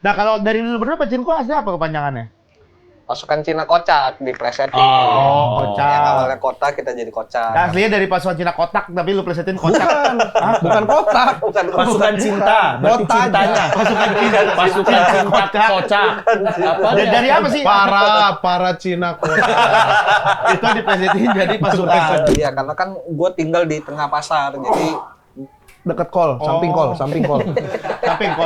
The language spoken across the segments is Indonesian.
Nah, kalau dari lu berdua Pachinko asli apa kepanjangannya? Pasukan Cina kocak diplesetin. Oh, kocak. Yang awalnya kotak kita jadi kocak. Nah, aslinya dari pasukan Cina kotak, tapi lu plesetin kocak. Bukan kotak. Bukan Pasukan cinta, berarti Kota cintanya. Pasukan cinta kocak. Apa Dari apa sih? Para Cina kota. Itu diplesetin jadi pasukan. Iya, karena kan gue tinggal di tengah pasar, jadi Deket kol, samping kol. Samping kol.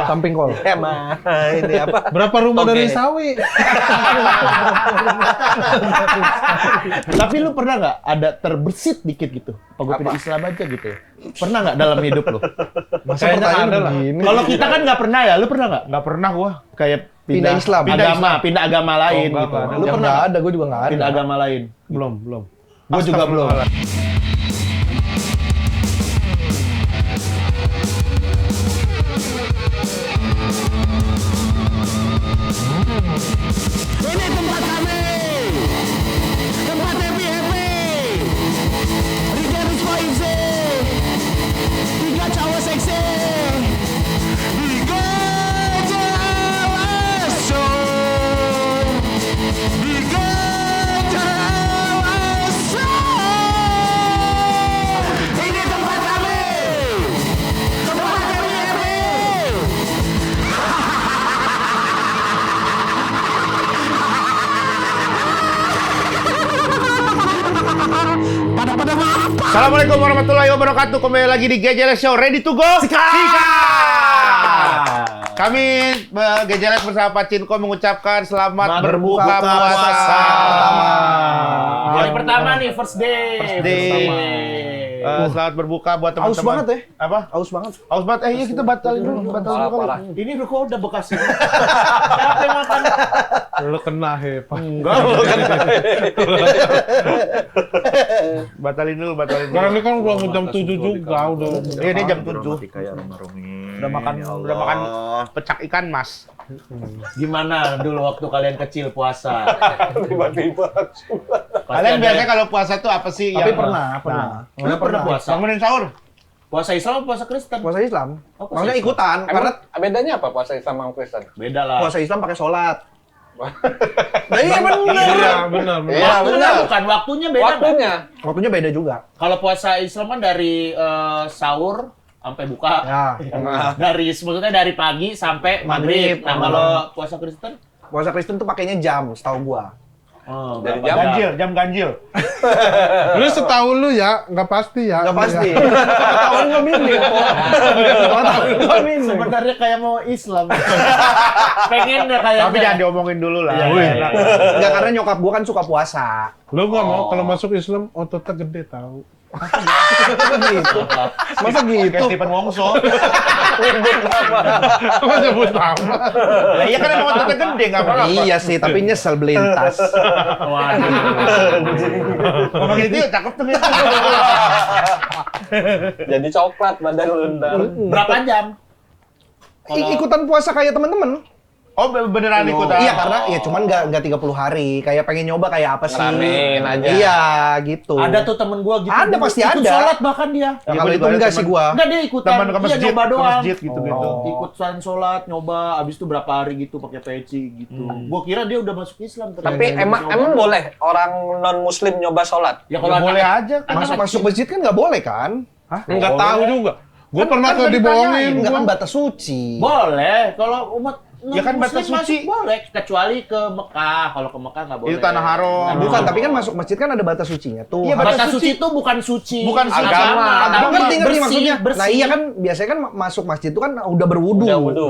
Samping kol. emang ini apa? Berapa rumah Oke. dari Sawi? Tapi lu pernah nggak ada terbersit dikit gitu? Apa gue pindah Islam aja gitu? Pernah nggak dalam hidup lu? Masa Kayaknya pertanyaan ada lah. begini? Kalau kita kan nggak pernah ya, lu pernah nggak? Nggak pernah gua. Kayak Pindah Islam. pindah agama lain nggak gitu. ada. Lu Lu pernah nggak nggak ada, gue juga nggak ada. pindah agama lain? Belum. Gua juga belum. Ini tempat kami, tempat happy. Riganis Poinse, 3 cowok seksi. Tiga cowok show, 3 cowok show. Ini tempat kami, tempat happy. Pada apa? Assalamualaikum warahmatullahi wabarakatuh. Kembali lagi di GJLS Show. Ready to go? Sika! Kami GJLS bersama Pachinko mengucapkan selamat berbuka puasa. Hari pertama nih, first day. First day. Selamat berbuka buat teman-teman. Aus banget ya? Apa? Aus banget. Aus banget. Iya kita batalin dulu Parah. kali. Ini kok udah bekas. Siapa yang makan? Lu kena hepa. Enggak. Batalin dulu. Karena ini kan udah jam 7 juga, udah. Iya, ini jam 7. Udah makan pecak ikan, Mas. Gimana dulu waktu kalian kecil puasa? Tiba-tiba. Kalian biasanya kalau puasa tuh apa sih? Tapi yang- pernah. Lu pernah puasa? Bangunin sahur. Puasa Islam atau puasa Kristen? Puasa Islam. Oh, puasa Maksudnya Islam. ikutan, karena Karena bedanya apa puasa Islam sama Kristen? Beda lah. puasa Islam pakai sholat. Nah, iya benar. Iya, benar. Iya Waktunya benar. bukan, waktunya beda. nggak? Waktunya. Waktunya beda juga. Kalau puasa Islam kan dari sahur sampai buka. Ya. Maksudnya dari pagi sampai maghrib. Maghrib. Nah, kalau puasa Kristen? Puasa Kristen tuh pakainya jam, setahu gua. Oh, Dari berapa Jam ganjil. Lu setahu lu ya, nggak pasti ya. Nggak pasti. Tahun gua minim. Tahun gua minim. Sebenarnya kayak mau Islam. Pengen deh kayaknya. Tapi jangan diomongin dulu lah. Iya, Wih. iya. Enggak, karena nyokap gua kan suka puasa. Lu nggak mau kalau masuk Islam ototnya gede tahu. Gitu. Masa Kayak gitu? Stephen Wongso. Apa nyebut nama? Lah iya kan emang ototnya gede enggak apa-apa. Iya sih, tapi nyesel beliin tas. Waduh. Ngomong gitu yuk, cakep tuh. Jadi coklat badan lu ntar. Berapa jam? Ikutan puasa kayak temen-temen. Oh beneran ikutan. Iya, karena ya cuman nggak 30 hari. Kayak pengen nyoba kayak apa sih. Ngeramein aja. Iya, gitu. Ada tuh temen gua gitu. Ada, pasti ikut ada. sholat bahkan dia. Ya, Iya, kalau gua itu juga ada enggak temen. sih gua. Enggak, dia ikutan. Teman ke masjid, Iya, nyoba ke doang. masjid gitu-gitu. Ikut sholat, nyoba, abis itu berapa hari gitu pakai peci gitu. Gua kira dia udah masuk Islam ternyata. Tapi emang boleh orang non muslim nyoba sholat? Ya Ya boleh aja. Masuk masjid kan nggak boleh kan? Nggak tahu juga. Gue pernah kan ke udah dibohongin. Enggak kan gua. batas suci. boleh kalau umat Ya kan batas non-muslim suci. masuk boleh kecuali ke Mekah. Kalau ke Mekah nggak boleh. Itu tanah haram. Nah, bukan, tapi kan masuk masjid kan ada batas sucinya tuh. Iya, Batas batas suci suci. itu bukan suci Bukan suci. Agama. tapi Gua ngerti bersih, maksudnya. bersih. Nah iya kan biasanya kan masuk masjid itu kan udah berwudu. Udah wudu.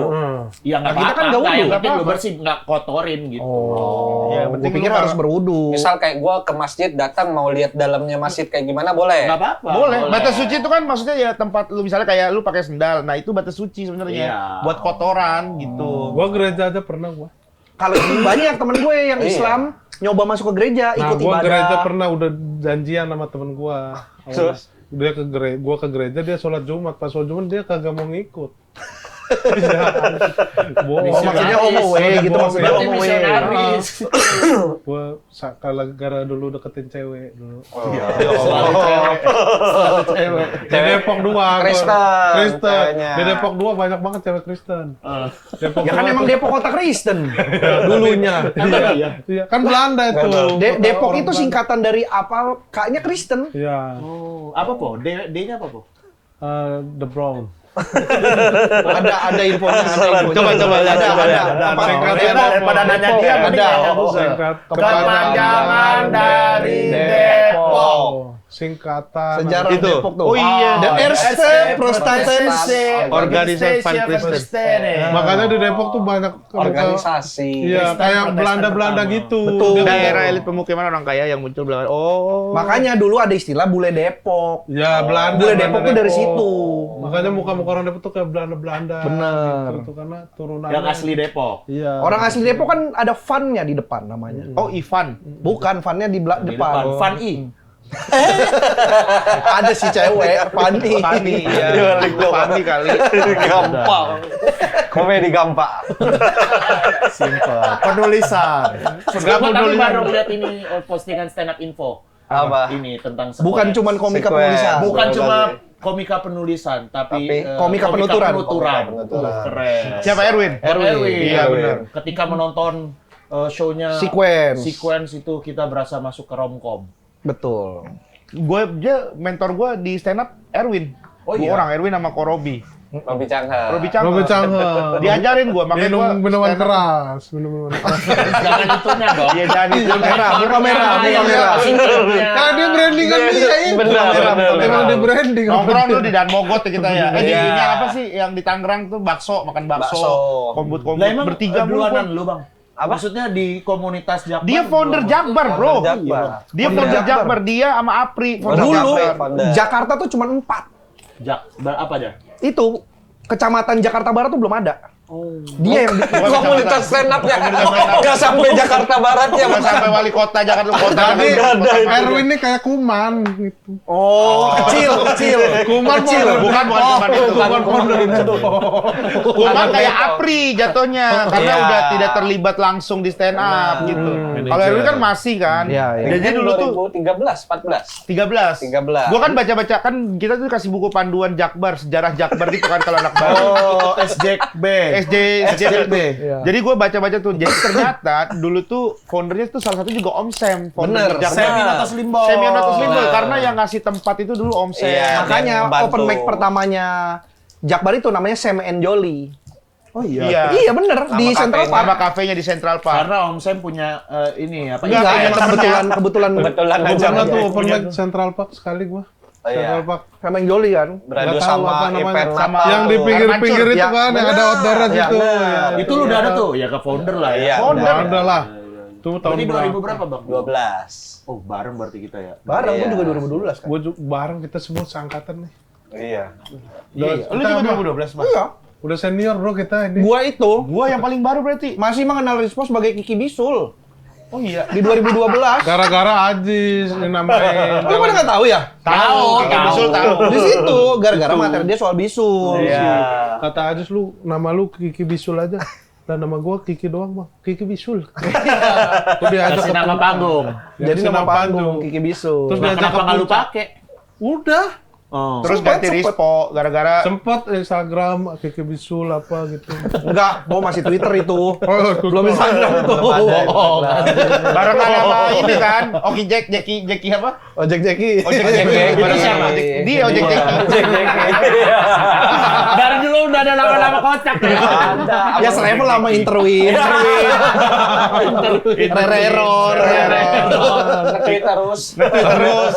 Ya nggak Nah, kita apa-apa. kan nggak Nggak, wudu. yang penting Nggak lu apa-apa. bersih, nggak kotorin gitu. Oh, Ya, gue penting pikir lu harus nggak- berwudu. Misal kayak gua ke masjid datang mau lihat dalamnya masjid kayak gimana boleh? Nggak apa-apa. Boleh. Batas suci itu kan maksudnya ya tempat lu misalnya kayak lu pakai sendal. Nah, itu batas suci sebenarnya. Iya. Buat kotoran gitu. Gua gereja aja pernah gua. Kalau banyak temen gue yang Iya. Islam nyoba masuk ke gereja, Nah, ikut gua ibadah. gereja pernah udah janjian sama temen gua. Terus? Dia ke gereja, gua ke gereja, dia sholat Jumat. Pas sholat Jumat dia kagak mau ngikut. Maksudnya homo way gitu maksudnya Berarti homo way. misionaris. Gua kalau gara dulu deketin cewek dulu. Selalu cewek. Selalu cewek. Di Depok 2. Kristen, Kristen. ceweknya. Di Depok 2 banyak banget cewek Kristen. Depok Ya kan 2 emang tuh- Depok kota Kristen dulunya. Iya. Iya, kan Belanda itu. Depok Orang itu Belanda. singkatan dari apa? Kayaknya Kristen. Iya, Oh, apa po? D-nya apa po? The Brown. Ada infonya, ada infonya. Coba, ada. Apa? Daripada nanya dia, mending Ada. nanya gue. Singkat Kepanjangan dari Depok. Singkatan Sejarah Itu. Depok tuh. Oh iya. The Erste Protestanse Organisasi Van Kristen. Makanya di Depok tuh banyak Organisasi. Iya, Kristen kayak Protestan Belanda-Belanda pertama. gitu. Betul. Dia- Daerah elit pemukiman orang kaya yang muncul belakangan. Oh. Makanya dulu ada istilah bule Depok. Ya, Belanda. Bule Depok tuh dari Depok. situ. Makanya muka-muka orang Depok tuh kayak Belanda-Belanda. Bener. Gitu, karena turunan. Yang asli Depok. Iya. Orang asli Depok kan ada Van-nya di depan namanya. Oh, Ivan. Bukan, Van-nya di Di depan. depan. Van I. Ada si cewek, Fani. Fani, ya. Fani kali. Gampang. Komedi gampang. Simple. Penulisan. Enggak Gua tadi penulisan. baru lihat ini postingan stand up info. Apa? Ini tentang Bukan sequence. cuman komika Sequence. penulisan. Bukan Betul cuma banget. komika penulisan, tapi komika penuturan. Komika penuturan. Keren. Siapa Erwin? Erwin. Iya, benar. Ketika menonton show-nya Sequence. itu kita berasa masuk ke romcom. Betul. Mentor gue di stand up Erwin. Oh, Dua iya? orang, Erwin sama Korobi. Robi Cangha. Robi Cangha. Robi Cangha. Diajarin gue, makanya Minum gue minuman keras, minuman keras. Jangan itunya dong. Iya, jadi Muka merah, muka merah, muka merah. Kan dia branding kan dia itu. Emang dia branding. nongkrong tuh di Dan Mogot ya kita ya. Iya. Ini apa sih yang di Tangerang tuh bakso, makan bakso. Bakso. Kombut-kombut Lah emang bertiga mulu. duluanan lu, Bang. Apa? Maksudnya di komunitas Jakbar. Dia founder Jakbar, bro. Jakbar. Dia founder Jakbar, dia sama Apri. Oh, founder Dulu Founder. Jakarta tuh cuma 4. Apa aja? Itu kecamatan Jakarta Barat tuh belum ada. Oh. Dia yang bikin. Komunitas stand up-nya. Nggak sampai Jakarta Barat ya. Jangan sampai wali kota Jakarta kota. Jadi Erwin ini kayak kuman gitu. Oh, kecil. Kuman Kecil. Bukan kuman itu. Bukan founder itu. Kuman kayak Apri jatuhnya karena Iya. udah tidak terlibat langsung di stand up gitu. Kalau Erwin kan masih kan. Iya, iya. Jadi dulu tuh 2013, 14. 13. 13. Gua kan baca-baca kan kita tuh kasih buku panduan Jakbar, sejarah Jakbar gitu kan kalau anak baru. Oh, SJB. SJB. Iya. Jadi gue baca-baca tuh. Jadi ternyata dulu tuh foundernya tuh salah satu juga Om Sam. Bener, Seminoto Slimbo. Seminoto Slimbo Bener. karena yang ngasih tempat itu dulu Om Sam. Iya. Makanya Dia ngebantu. open mic pertamanya Jakbar itu namanya Sam and Jolly. Oh Iya. Iya bener, di Nama Central kafenya. Park. Sama kafenya di Central Park. Karena Om Sam punya ini apa? Enggak, Enggak, punya emang temennya. kebetulan Kebetulan aja. Pernah tuh Iya, open mic Central Park sekali gua. Oh, iya. Central Park. Sama yang Jolly kan. Beradu Nggak tahu sama apa namanya. event Sama Natal Yang di tuh. pinggir-pinggir itu Ya, kan, yang ada outdoor Ya, gitu. bener. Itu lu udah ada tuh ya ke founder lah ya. Iya. Founder. Ada lah. Tuh tahun Berarti 2000 berapa? berapa, Bang? 12. Oh, bareng berarti kita ya. Bareng, Iya. gua juga 2012 kan. Gua bareng kita semua seangkatan nih. Iya. Iya. Lu juga 2012, Mas. Iya. Udah senior bro kita ini. Gua itu Gua yang paling baru berarti. masih mengenal Rispo sebagai Kiki Bisul Oh iya. di 2012. Gara-gara Ajis yang namain. Lu pada nggak tahu ya? Tahu, Bisul tahu. Di situ gara-gara materi dia soal bisul. Iya. Kata Ajis lu nama lu Kiki Bisul aja. Dan nama gua Kiki doang bang. Kiki Bisul. Tuh diajak Kasih nama ketemu. panggung. Jadi nama panggung Kiki Bisul. Terus Nah, diajak kenapa ke nggak lu puncak. pakai? Udah. Oh. Terus Sempet, ganti sempet. Rispo gara-gara Sempet Instagram Kiki Bisul apa gitu. Enggak, oh masih Twitter itu. Oh, Belum Instagram itu. Oh, barengan sama ini kan. Oki Jackie apa? Ojek Jeki. Ojek Jackie. Itu siapa? Dia Ojek Jackie. Dari dulu udah ada nama-nama kocak ya. Ya Srevel lama Interwin. Rere Error. Nge-tweet terus. Nge-tweet terus.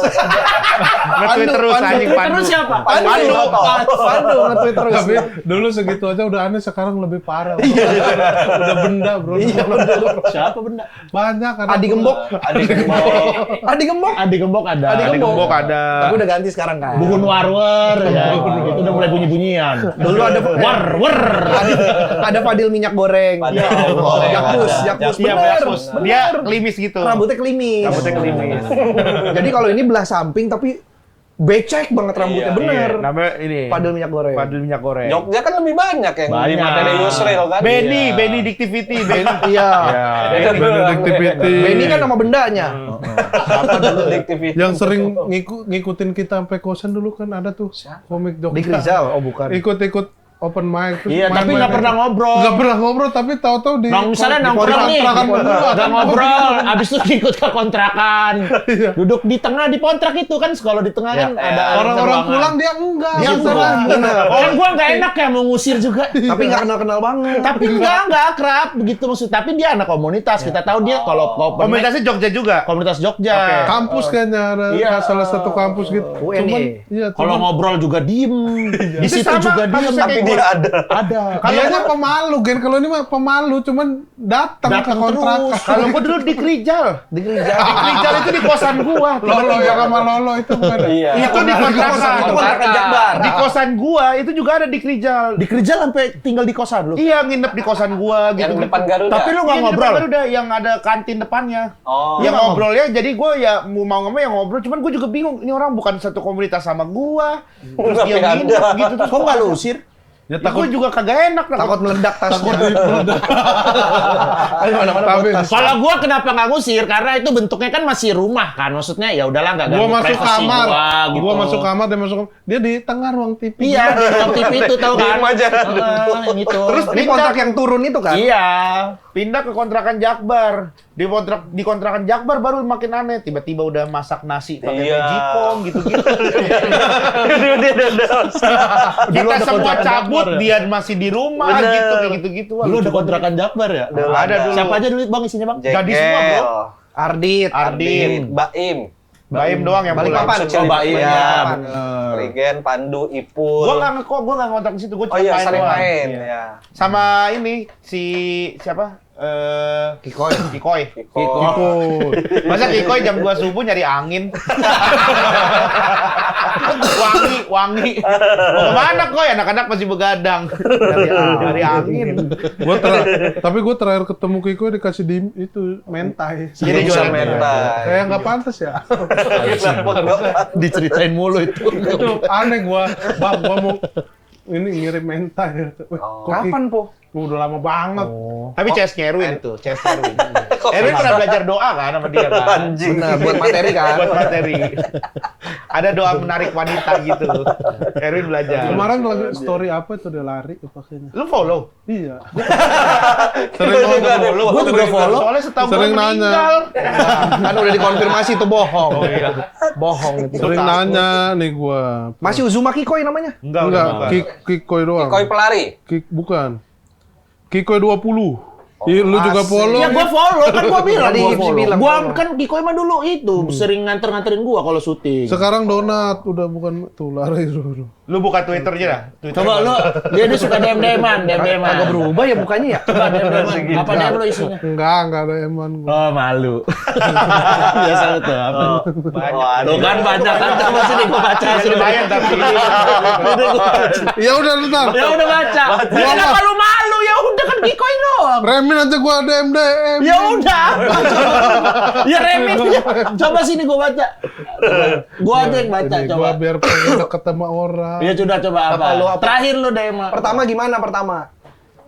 Nge-tweet terus anjing Pandu. Terus siapa? Pandu nge-tweet terus. Tapi dulu segitu aja udah aneh, sekarang lebih parah. Udah benda bro. Siapa benda? Banyak kan. Adi Gembok. Adi Gembok. Adi Gembok. Adi Gembok ada. Adi Adi Gembok ada. Tapi udah ganti sekarang kan. Bubun Warwer ya. Itu udah mulai bunyi-bunyian. Dulu ada ada Fadil minyak goreng. Fadil Ya, minyak goreng. Jakpus, Ada. Jakpus. Iya, Bener, Jakpus. bener. Dia klimis gitu. Rambutnya klimis. Rambutnya klimis. Jadi kalau ini belah samping tapi becek banget rambutnya, Iya. bener. Namanya ini. Padel minyak goreng. Padel minyak goreng. Jogja kan lebih banyak yang di Banyak. materi Yusril kan. Benny Dictivity. Iya. Itu doang. Activity. Benny kan nama bendanya. Apa dulu aktivitas? Yang sering ngikutin kita sampai kosan dulu kan ada tuh komik Jogja. Dik Rizal, oh bukan. Ikut open mic. terus Iya, tapi main-main. nggak pernah ngobrol. Nggak pernah ngobrol, tapi tahu-tahu di Misalnya di nongkrong nih, kontrakan berdua. udah ngobrol, abis itu ikut ke kontrakan, duduk di tengah di kontrak itu kan, kalau di tengah kan ada Orang-orang ruangan. pulang dia enggak. Dia Gitu. enggak. Kan gua nggak enak ya mau ngusir juga. Tapi nggak kenal-kenal banget. Tapi nggak akrab begitu maksud. Tapi dia anak komunitas. Kita tahu dia kalau Komunitasnya Jogja juga. komunitas Jogja. Kampus kayaknya ada Iya. salah satu kampus gitu. UNY. Iya, Kalau cuman ngobrol juga diem. Di situ sama, juga diem. kasusnya Tapi kayak dia ada. Ada. dianya pemalu, Gen. Kalau ini mah pemalu, cuman datang ke Datang kontrakan. terus. Kalau gua dulu di Rijal. Dik Rizal. Di Rijal itu di kosan gua. Lolo ya sama Lolo itu bukan. Iya. Itu di kontrakan. Kontrakan Jakbar. Di kosan gua itu juga ada di Rijal. Di Rijal sampai tinggal di kosan lu. Iya, nginep di kosan gua gitu. Yang depan Garuda. Tapi lu nggak Iya, di ngobrol. depan Garuda yang ada kantin depannya. Oh. Yang ngobrolnya jadi gue ya mau ngomong ya ngobrol, cuman gue juga bingung ini orang bukan satu komunitas sama gua. Terus Tapi dia nginep ada. gitu terus Kok nggak lu usir? Ya, gue juga kagak enak Takut meledak tasnya. Tapi Kalau gua kenapa nggak ngusir? Karena itu bentuknya kan masih rumah kan. Maksudnya ya udahlah nggak gua ganggu masuk privasi kamar, gitu. gua masuk kamar, dia masuk kamar. Dia di tengah ruang TV. Iya, di ruang TV itu tahu kan? Diem aja. Yang itu. Terus di kontrak yang turun itu kan? Iya. pindah ke kontrakan Jakbar. Di kontrakan Jakbar baru makin aneh, tiba-tiba udah masak nasi pakai Iya. magicom gitu-gitu. Dia ada Kita ada semua kontrakan cabut, Jakbar ya? dia masih di rumah Bener. gitu kayak gitu-gitu. Wah, Dulu lucu ada banget. kontrakan Jakbar ya? Ada dulu. Siapa aja dulu Bang isinya Bang? Gadis semua, Bro. Ardit. Ardin, Baim, Baim doang yang Balik pulang. papan. Suci Baim, Liput. ya. Rigen, Pandu, Ipul. Gua nggak ngontrak di situ, gua Oh cuma iya, main sering doang. main. Iya. Ya. Sama ini si siapa? Kikoy. Masa Kikoy jam 2 subuh nyari angin? wangi. Mau kemana Koy? Anak-anak masih begadang. Nyari angin. Tapi gue terakhir ketemu Kiko dikasih itu mentai. Jadi jualan mentai. Kayak nggak pantas ya. Diceritain mulu itu. Itu aneh gua mau ini ngirim mentai. Wih, kok Kapan, Po? udah lama banget. Tapi CS Erwin itu, CS Erwin. Erwin pernah belajar doa kan sama dia kan? Anjing. Benar, buat materi kan? Buat materi. Ada doa menarik wanita gitu. Erwin belajar. Kemarin lagi story apa itu dia lari pakainya. Lu follow? Iya. Sering ngomong. Gua juga follow. Soalnya setahu gua Sering nanya. meninggal. Kan udah dikonfirmasi itu bohong. Bohong itu. Sering nanya nih gua. Masih Uzumaki Koi namanya? Enggak, Kikoy doang. Koi pelari. Bukan. Kikoy 20. Ih, lu juga follow. Ya gua follow kan gua bilang Tadi gua Ipsi follow. bilang Gua follow. kan Kiko emang dulu itu sering nganter-nganterin gua kalau syuting. Sekarang donat udah bukan tuh lari dulu. Lu buka Twitternya dah. Twitter Coba lu dia suka DM-an. Kagak berubah ya mukanya ya? Coba DM-an. Apa DM lu isinya? Enggak ada eman gua. Oh, malu. Biasa lu tuh apa? Wah, Tuh kan baca kan coba sini gua baca sini lumayan tapi. Ya udah ntar. Ya udah baca. Ya kenapa lu malu? Ya udah kan Kikoy doang. Remin aja gua DM. Ya udah. Ya Remin. Coba sini gua baca. Gua aja yang baca Ini coba. gua biar pengen deket sama orang. Ya sudah coba apa? Terakhir lu DM. Pertama gimana pertama?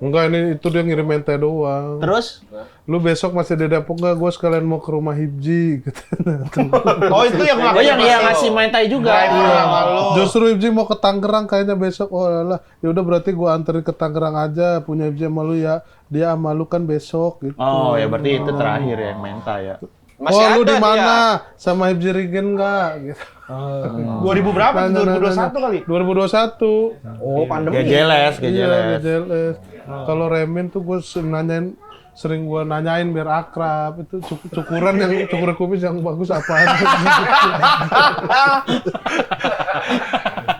Enggak, ini itu dia ngirim mente doang. Terus? Lu besok masih di Depok nggak? Gue sekalian mau ke rumah Hibji gitu. Oh itu yang Oh yang ngasih mentai juga. Justru Hibji mau ke Tangerang kayaknya besok. Oh lah, ya udah berarti gua anterin ke Tangerang aja. Punya Hibji sama lu ya. Dia sama lu kan besok gitu. Oh ya berarti itu terakhir yang mentai ya. Masih lu ada di mana? dia. Sama Hibji Regen nggak? Gitu. 2000 berapa? Nanya. 2021 kali. 2021. Oh, pandemi. Gejeles, Iya, gejeles. GJLS. Kalau Remin tuh gue sering gue nanyain biar akrab. Itu cukuran kumis yang bagus apaan?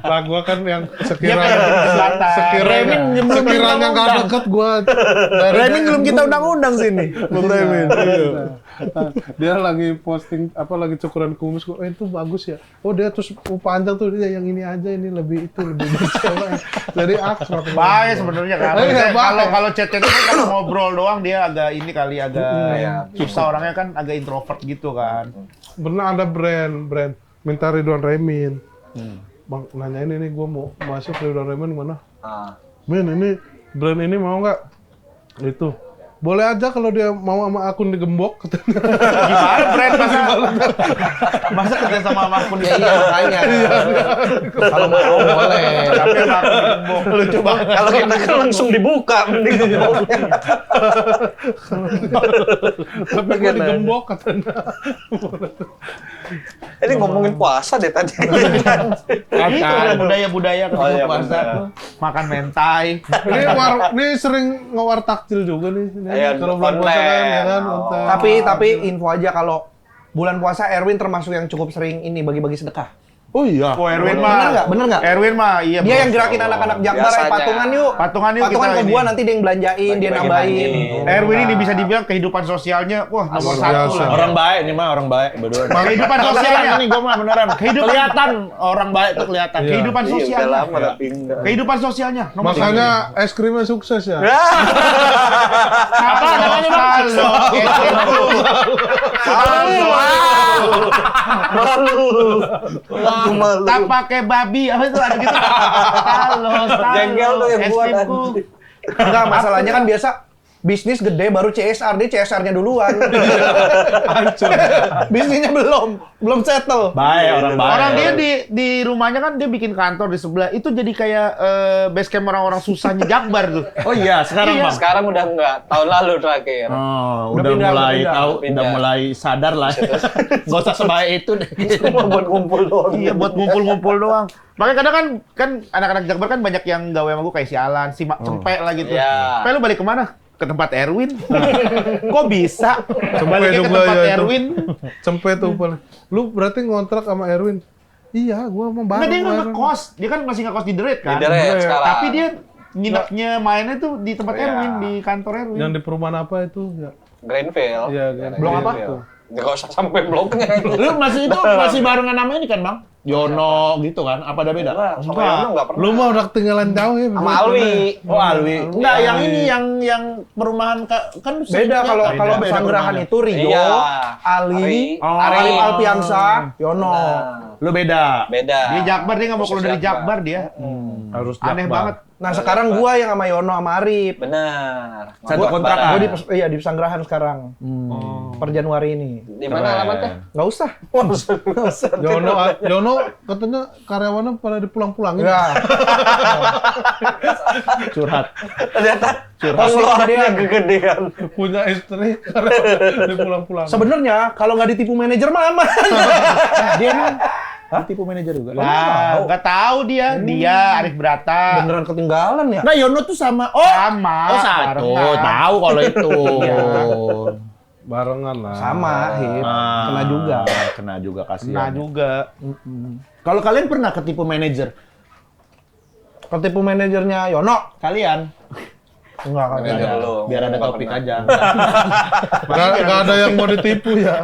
Lah gue kan yang sekiranya nggak deket gue. Remin belum kita undang-undang sini. Bung Remin. Dia lagi posting lagi cukuran kumis, gue itu bagus ya. Oh dia terus panjang tuh, dia yang ini aja, ini lebih cewek. Jadi akrab. Baik sebenarnya kan. Iya, baik. Kalau chat itu kan kalau ngobrol doang dia agak ini kali agak susah, orangnya kan agak introvert gitu kan. Bener ada brand minta Ridwan Remin. Bang, nanyain ini gue mau masuk Lululemon mana? Ah. Men, ini brand ini mau nggak? Itu. Boleh aja kalau dia mau sama akun digembok. Gimana brand masa kerja sama akun Ya iya makanya. Kalau mau boleh. tapi sama akun digembok. Lucu banget. Kalau kita kan langsung dibuka, mending gemboknya. Tapi gue digembok katanya. Ini ngomongin puasa deh tadi. Ada budaya-budaya Oh, iya, puasa. benar. Makan mentai. Ini sering ngewar takjil juga nih. Iya, Kalau bulan puasa kan, ya kan, konten. Tapi info aja kalau bulan puasa Erwin termasuk yang cukup sering ini bagi-bagi sedekah. Oh iya. Oh, Erwin Bener mah. nggak? Bener nggak? Erwin mah iya. Dia bro. yang gerakin anak-anak Jakbar, Biasanya. patungan yuk. Patungan yuk Patungan kita ke ini. gua nanti dia yang belanjain, dia nambahin. Erwin ini bisa dibilang kehidupan sosialnya wah nomor Luar 1 biasa. lah. Orang baik nih mah, orang baik berdua. Kehidupan sosialnya Sosialnya nih gue mah beneran. Kehidupan- Kelihatan orang baik tuh kelihatan. Iya. kehidupan Iya, udah sosialnya. lama tapi enggak. Kehidupan sosialnya nomor Makanya es krimnya sukses ya. apa namanya Bang? Aku malu. Tak pakai babi apa itu ada gitu. Talos. Jengkel tuh yang es buat krimku. anjing. Enggak, masalahnya kan biasa bisnis gede baru CSR, dia CSR-nya duluan. Hancur. Bisnisnya belum settle. Baik, orang baik. Orang dia di rumahnya kan dia bikin kantor di sebelah. Itu jadi kayak base camp orang-orang susahnya Jakbar tuh. Oh iya, sekarang Iya, Bang. Sekarang udah enggak, tahun lalu terakhir. Oh, Udah udah pindah, mulai udah tahu, pindah. udah mulai sadar lah. Gak usah sebaik itu deh. Cuma buat kumpul doang. Iya buat ngumpul-ngumpul doang. Makanya kadang kan anak-anak Jakbar kan banyak yang gawe sama gue kayak si Alan, si Mak Cempek lah gitu. Iya. Cempek lu balik kemana? Ke tempat Erwin. Kok bisa? Baliknya ke juga tempat ya itu. Erwin. Cempe tuh paling. Lu berarti ngontrak sama Erwin? Iya, gua mau Enggak, bareng. dia nggak bareng. ngekos. Dia kan masih ngekos di The Red kan? Di The Red sekarang. Tapi dia nginepnya mainnya tuh di tempat Iya. Erwin, di kantor Erwin. Yang di perumahan apa itu? Ya. Greenfield. Iya, Greenfield. Blok apa? Enggak usah sampai bloknya. Lu masih barengan nama ini kan, Bang? Yono gitu kan? Apa ada beda? Enggak, sama Yono enggak pernah. Lu mah udah ketinggalan jauh ya. Sama Alwi. Oh, Alwi. Enggak, yang ini yang perumahan kan Beda kalau beda Pesanggerahan perumahannya. itu Rio, Iya. Ali, Oh. Arif Alpiansa, Yono. Nah, Lu beda. beda. Dia Jakbar, dia nggak mau keluar dari Khusus Jakbar dia. Harus Aneh Jakbar. banget. Nah, sekarang gua yang sama Yono sama Arif. Benar. Satu Ngontrak kontrakan. bareng. Gua di Pesanggerahan sekarang. Per Januari ini. Di mana alamatnya? Nggak usah. Yono katanya karyawannya pada dipulang-pulangin. Ya. Curhat. Ternyata Pasti pengeluarannya kegedean. kegedean. Punya istri karyawan dipulang-pulangin. Sebenarnya kalau nggak ditipu manajer mah aman. Dia emang tipu manajer juga. Nah, nggak tahu dia. Dia Arif Brata. Beneran ketinggalan ya? Nah, Yono tuh sama. Sama. Oh, satu. barengan. Tahu kalau itu. Barengan lah. Sama, Hip. Ah, Kena juga. Kena juga kasihan. Nah juga. Kalau kalian pernah ketipu manajer? Ketipu manajernya Yono. Kalian? Enggak kan. Manajer Ada. lu. Biar ada Nggak topik pernah. aja. Nggak ada yang mau ditipu ya.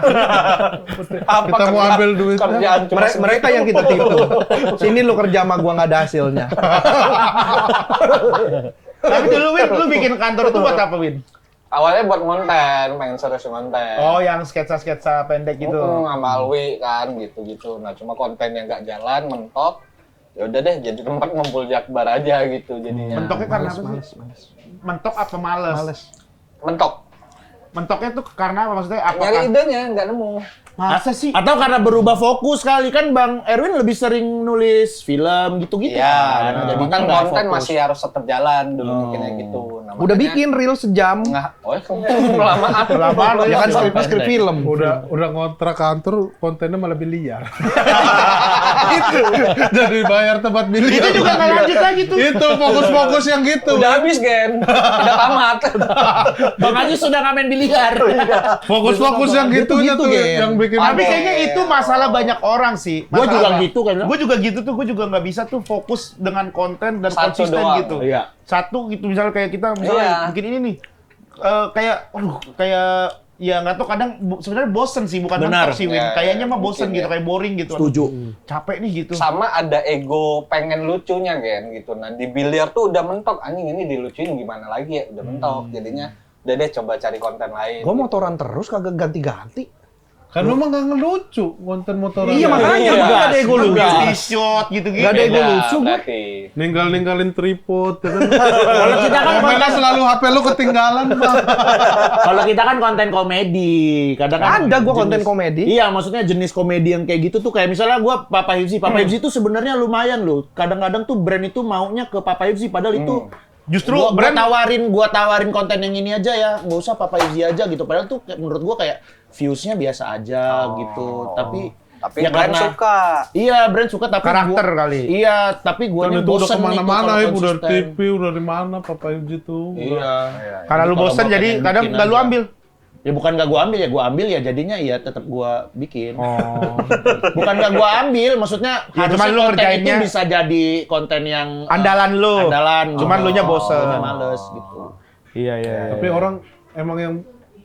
Kita mau ambil duitnya. Kerjaan cuma Mereka yang kita tipu. Sini lu kerja sama gua nggak ada hasilnya. Tapi dulu Win, lu bikin kantor itu buat apa Win? Awalnya buat konten, pengen serius konten. Oh, yang sketsa-sketsa pendek gitu. Sama Alwi kan gitu-gitu. Nah, cuma kontennya nggak jalan, mentok. Ya udah deh, jadi tempat ngumpul Jakbar aja gitu jadinya. Mentoknya karena apa sih? Mentok apa males? Mentok. Mentoknya tuh karena apa maksudnya? Nyari Apakah idenya nggak nemu. masa sih? Atau karena berubah fokus kali kan Bang Erwin lebih sering nulis film gitu-gitu. Iya, kan. Jadi kan nggak konten fokus. masih harus tetap jalan dulu bikinnya gitu. Nah, Udah makanya bikin reel sejam. nggak, kelamaan. Kelamaan lu Ya kan Film skrip pendek. film. Udah ngontrak kantor, kontennya malah lebih liar. Jadi bayar tempat Itu biliar. juga nggak lanjut lagi tuh. Itu fokus-fokus yang gitu. Udah habis, Gen. Udah tamat. Bang Haji sudah ngamen biliar. Fokus-fokus yang gitunya tuh Gen. yang bikin Tapi Ada. kayaknya itu masalah banyak orang sih. Gua juga gitu kan. Gue juga gitu tuh, gue juga nggak bisa tuh fokus dengan konten dan Satu konsisten doang. gitu. Iya. Satu gitu misalnya kayak kita misalnya Iya. bikin ini nih, kayak ya nggak tahu kadang sebenarnya bosen sih bukan Benar. mentok sih Win. Ya, Kayaknya ya, mah bosen mungkin gitu ya. kayak boring gitu. Setuju. Capek nih gitu. Sama ada ego pengen lucunya, Gen, gitu. Nah, di biliar tuh udah mentok. Anjing ini dilucuin gimana lagi ya? Udah mentok. Jadinya udah deh coba cari konten lain. Gua motoran terus kagak ganti-ganti. Kan memang nggak ngelucu konten motoran. Iya, makanya Iya, gua ada ego lucu. enggak. T-shirt gitu-gitu. Gak ada ego Beda, lucu gua. berarti. Ninggalin tripod ya kan. Kalau kita kan Mereka selalu HP lu ketinggalan, Bang. Kalau kita kan konten komedi, kadang kan Ada gua konten komedi. Iya, maksudnya jenis komedi yang kayak gitu tuh kayak misalnya gua Papa Hipsi. Papa Hipsi tuh sebenarnya lumayan loh. Kadang-kadang tuh brand itu maunya ke Papa Hipsi padahal itu Justru gua brand gua tawarin konten yang ini aja ya, nggak usah Papa Hipsi aja gitu. Padahal tuh menurut gua kayak views-nya biasa aja gitu. Tapi ya brand karena suka. Iya, brand suka tapi Karakter gua, kali. Iya, tapi gua Kan itu udah bosen nih tuh kemana-mana kalau ya, udah konsisten. TV, udah di mana Papa Yuji tuh. Iya. Karena lu Jadi kalau bosan gua jadi pengen kadang bikin nggak lu aja. ambil. Ya bukan nggak gua ambil ya jadinya ya tetap gua bikin. Oh. Bukan nggak gua ambil, maksudnya Ya, harusnya cuman lu konten itu ngerjainnya bisa jadi konten yang Andalan lu. Andalan. Cuman lu nya bosen. Gua males gitu. Iya, iya. Tapi orang emang yang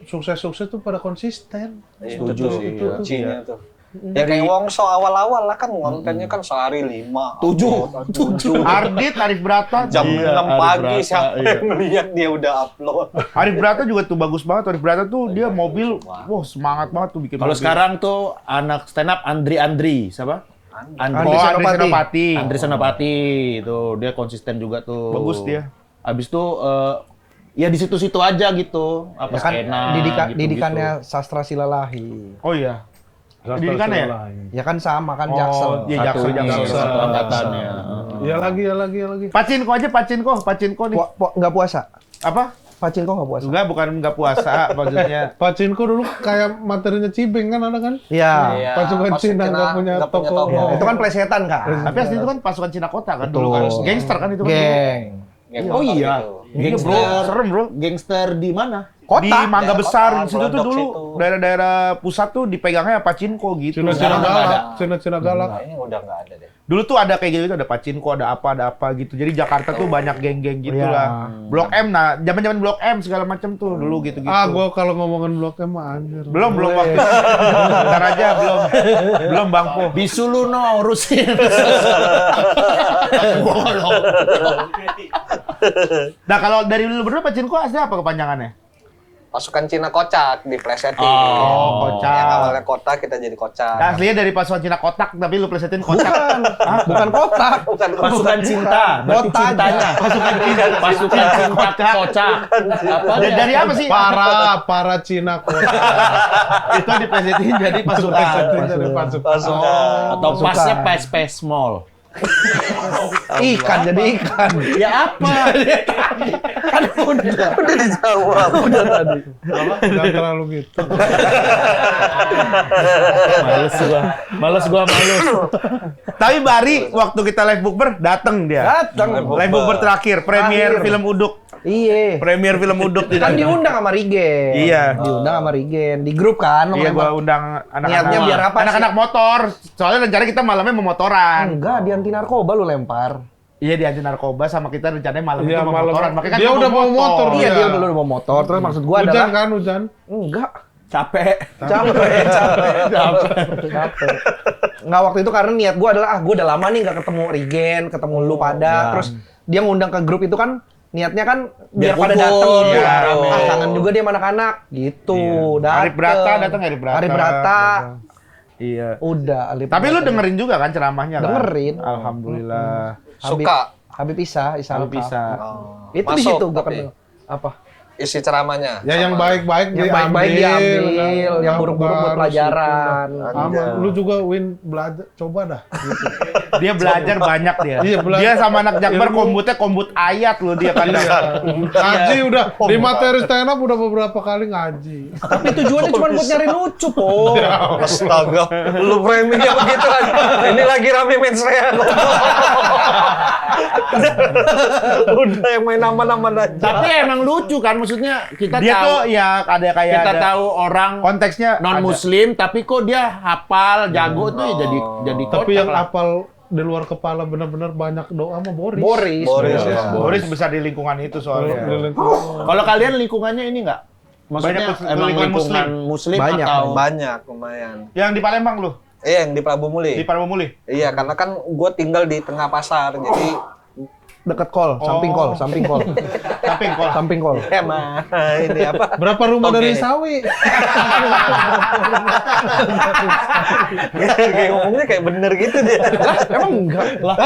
sukses-sukses tuh pada konsisten. Setuju sih. Itu tuh. Kuncinya tuh. Ya kayak Wongso awal-awal lah kan kontennya kan sehari 5. 7. Ardit, Arif Brata. Jam Iya, 6 Arif pagi Brata, siapa iya. yang melihat dia udah upload. Arif Brata juga tuh bagus banget. Arif Brata tuh dia mobil, wah semangat banget tuh bikin Kalau mobil. sekarang tuh anak stand up Andri, siapa? Andri Senopati. Andri Senopati itu dia konsisten juga tuh. Bagus dia. Habis itu ya di situ-situ aja gitu. Apa Ya kan skena gitu, didikannya sastra silalahi. Oh iya. Didikannya ya? Ya kan sama kan Oh, Jaksel. iya, Jaksel. Satu angkatannya. Ya lagi. Pacinko aja, Pacinko nih. Nggak puasa. Apa? Pacinko nggak puasa. Enggak, bukan nggak puasa maksudnya. Pacinko dulu kayak materinya Cibeng kan ada kan? Iya. Pasukan Cina nggak punya toko. Ya, itu kan plesetan kan. Tapi asli itu kan pasukan Cina Kota kan dulu kan. Betul. Gangster kan itu kan. Geng. Oh iya. Iya, bro. Serem, bro. Gangster di mana? Kota. Di Mangga Daerah Besar kota, di situ tuh Glodok dulu situ. daerah-daerah pusat tuh dipegangnya Pacinko gitu. Cina-Cina Sekarang nggak galak, ada. Cina-Cina galak. Kayaknya udah nggak ada deh. Dulu tuh ada kayak gitu, ada Pacinko, ada apa gitu. Jadi Jakarta tuh banyak geng-geng gitu lah. Blok M, nah zaman-zaman Blok M segala macam tuh dulu gitu-gitu. Ah, gua kalau ngomongin Blok M mah anjir. belum waktu. Bentar aja belum Bang Po. Bisu lu no urusin. Nah, kalau dari lu berdua Pacinko asli apa kepanjangannya? Pasukan Cina kocak diplesetin. Oh, kocak. Yang awalnya kota kita jadi kocak. Nah, aslinya dari pasukan Cina kotak tapi lu plesetin kocak. Bukan kotak. Bukan Pasukan cinta, berarti Kota aja. cintanya. Pasukan cinta kocak. Apa? Dari apa sih? Para Cina kota. Itu diplesetin jadi pasukan. Dari pasukan. Atau pasnya PSP small. Ikan jadi ikan. Ya apa? Kan udah dijawab. udah tadi. Jangan terlalu gitu. Males gua. Tapi Bari waktu kita live bukber dateng dia. Datang. Live bukber terakhir, premier film Uduk. Iya. Premier film Uduk Kan diundang sama Rigen. Iya. Diundang sama Rigen. Di grup kan. Iya, lempar- gua undang anak-anak. Niatnya biar apa sih? Anak-anak motor. Soalnya rencana kita malamnya mau motoran. Enggak, di anti narkoba lu lempar. Iya, di anti narkoba sama kita rencananya malam Iya, itu mau malam. motoran. Makanya kan Dia udah mau motor. Iya, Iya. dia dulu mau motor. Terus maksud gua Hujan adalah kan, hujan. enggak. Capek. Capek. Enggak, waktu itu karena niat gua adalah gua udah lama nih nggak ketemu Rigen, ketemu lu pada. Terus dia ngundang ke grup itu kan niatnya kan biar pada kumpul, dateng. biar rame. Kangen juga dia sama anak-anak. Gitu. Dateng. Arif Brata datang, Arif Brata. Arif Brata. Iya. Udah. Arif Tapi lu Brata. dengerin juga kan ceramahnya kan? Dengerin. Alhamdulillah. Suka. Habib Isa, Isa Habib Alkaf. Isa. Itu di Masuk, situ gua tapi. kenal. Apa? Isi ceramahnya. Ya yang sama- baik-baik Yang baik-baik diambil, yang yang buruk-buruk buat bagus pelajaran. itu. Sama, lu juga Win belajar, coba dah. Gitu. Dia belajar banyak dia. Iya, belajar. Dia sama anak Jakbar Ilmu. kombutnya kombut ayat loh dia kan. Ngaji udah di materi stand up udah beberapa kali ngaji. Tapi tujuannya cuma buat nyari lucu, Po. Astaga, lu framingnya begitu kan. Ini lagi rame mensrean. Udah yang main nama-nama aja. Tapi emang lucu kan, maksudnya kita Dia tahu tuh ya ada kayak kita ada tahu orang konteksnya non muslim tapi kok dia hafal jago tuh ya jadi Tapi kocak yang lah. apal di luar kepala benar-benar banyak doa sama Boris. Boris. Boris, Iya. ya. Boris besar di lingkungan itu Di soalnya. lingkungan. Kalau kalian lingkungannya ini nggak? Maksudnya Banyak emang lingkungan lingkungan muslim, Banyak, atau Banyak lumayan. Yang di Palembang lu, Iya, yang di Prabu Muli. di Parwamuli. Iya, karena kan gue tinggal di tengah pasar, jadi Dekat kol, samping kol. Samping kol. Samping kol. Emang ini apa? Berapa rumah Oke. dari Sawi? Kayak ngomongnya kayak bener gitu dia. Emang enggak? Lah,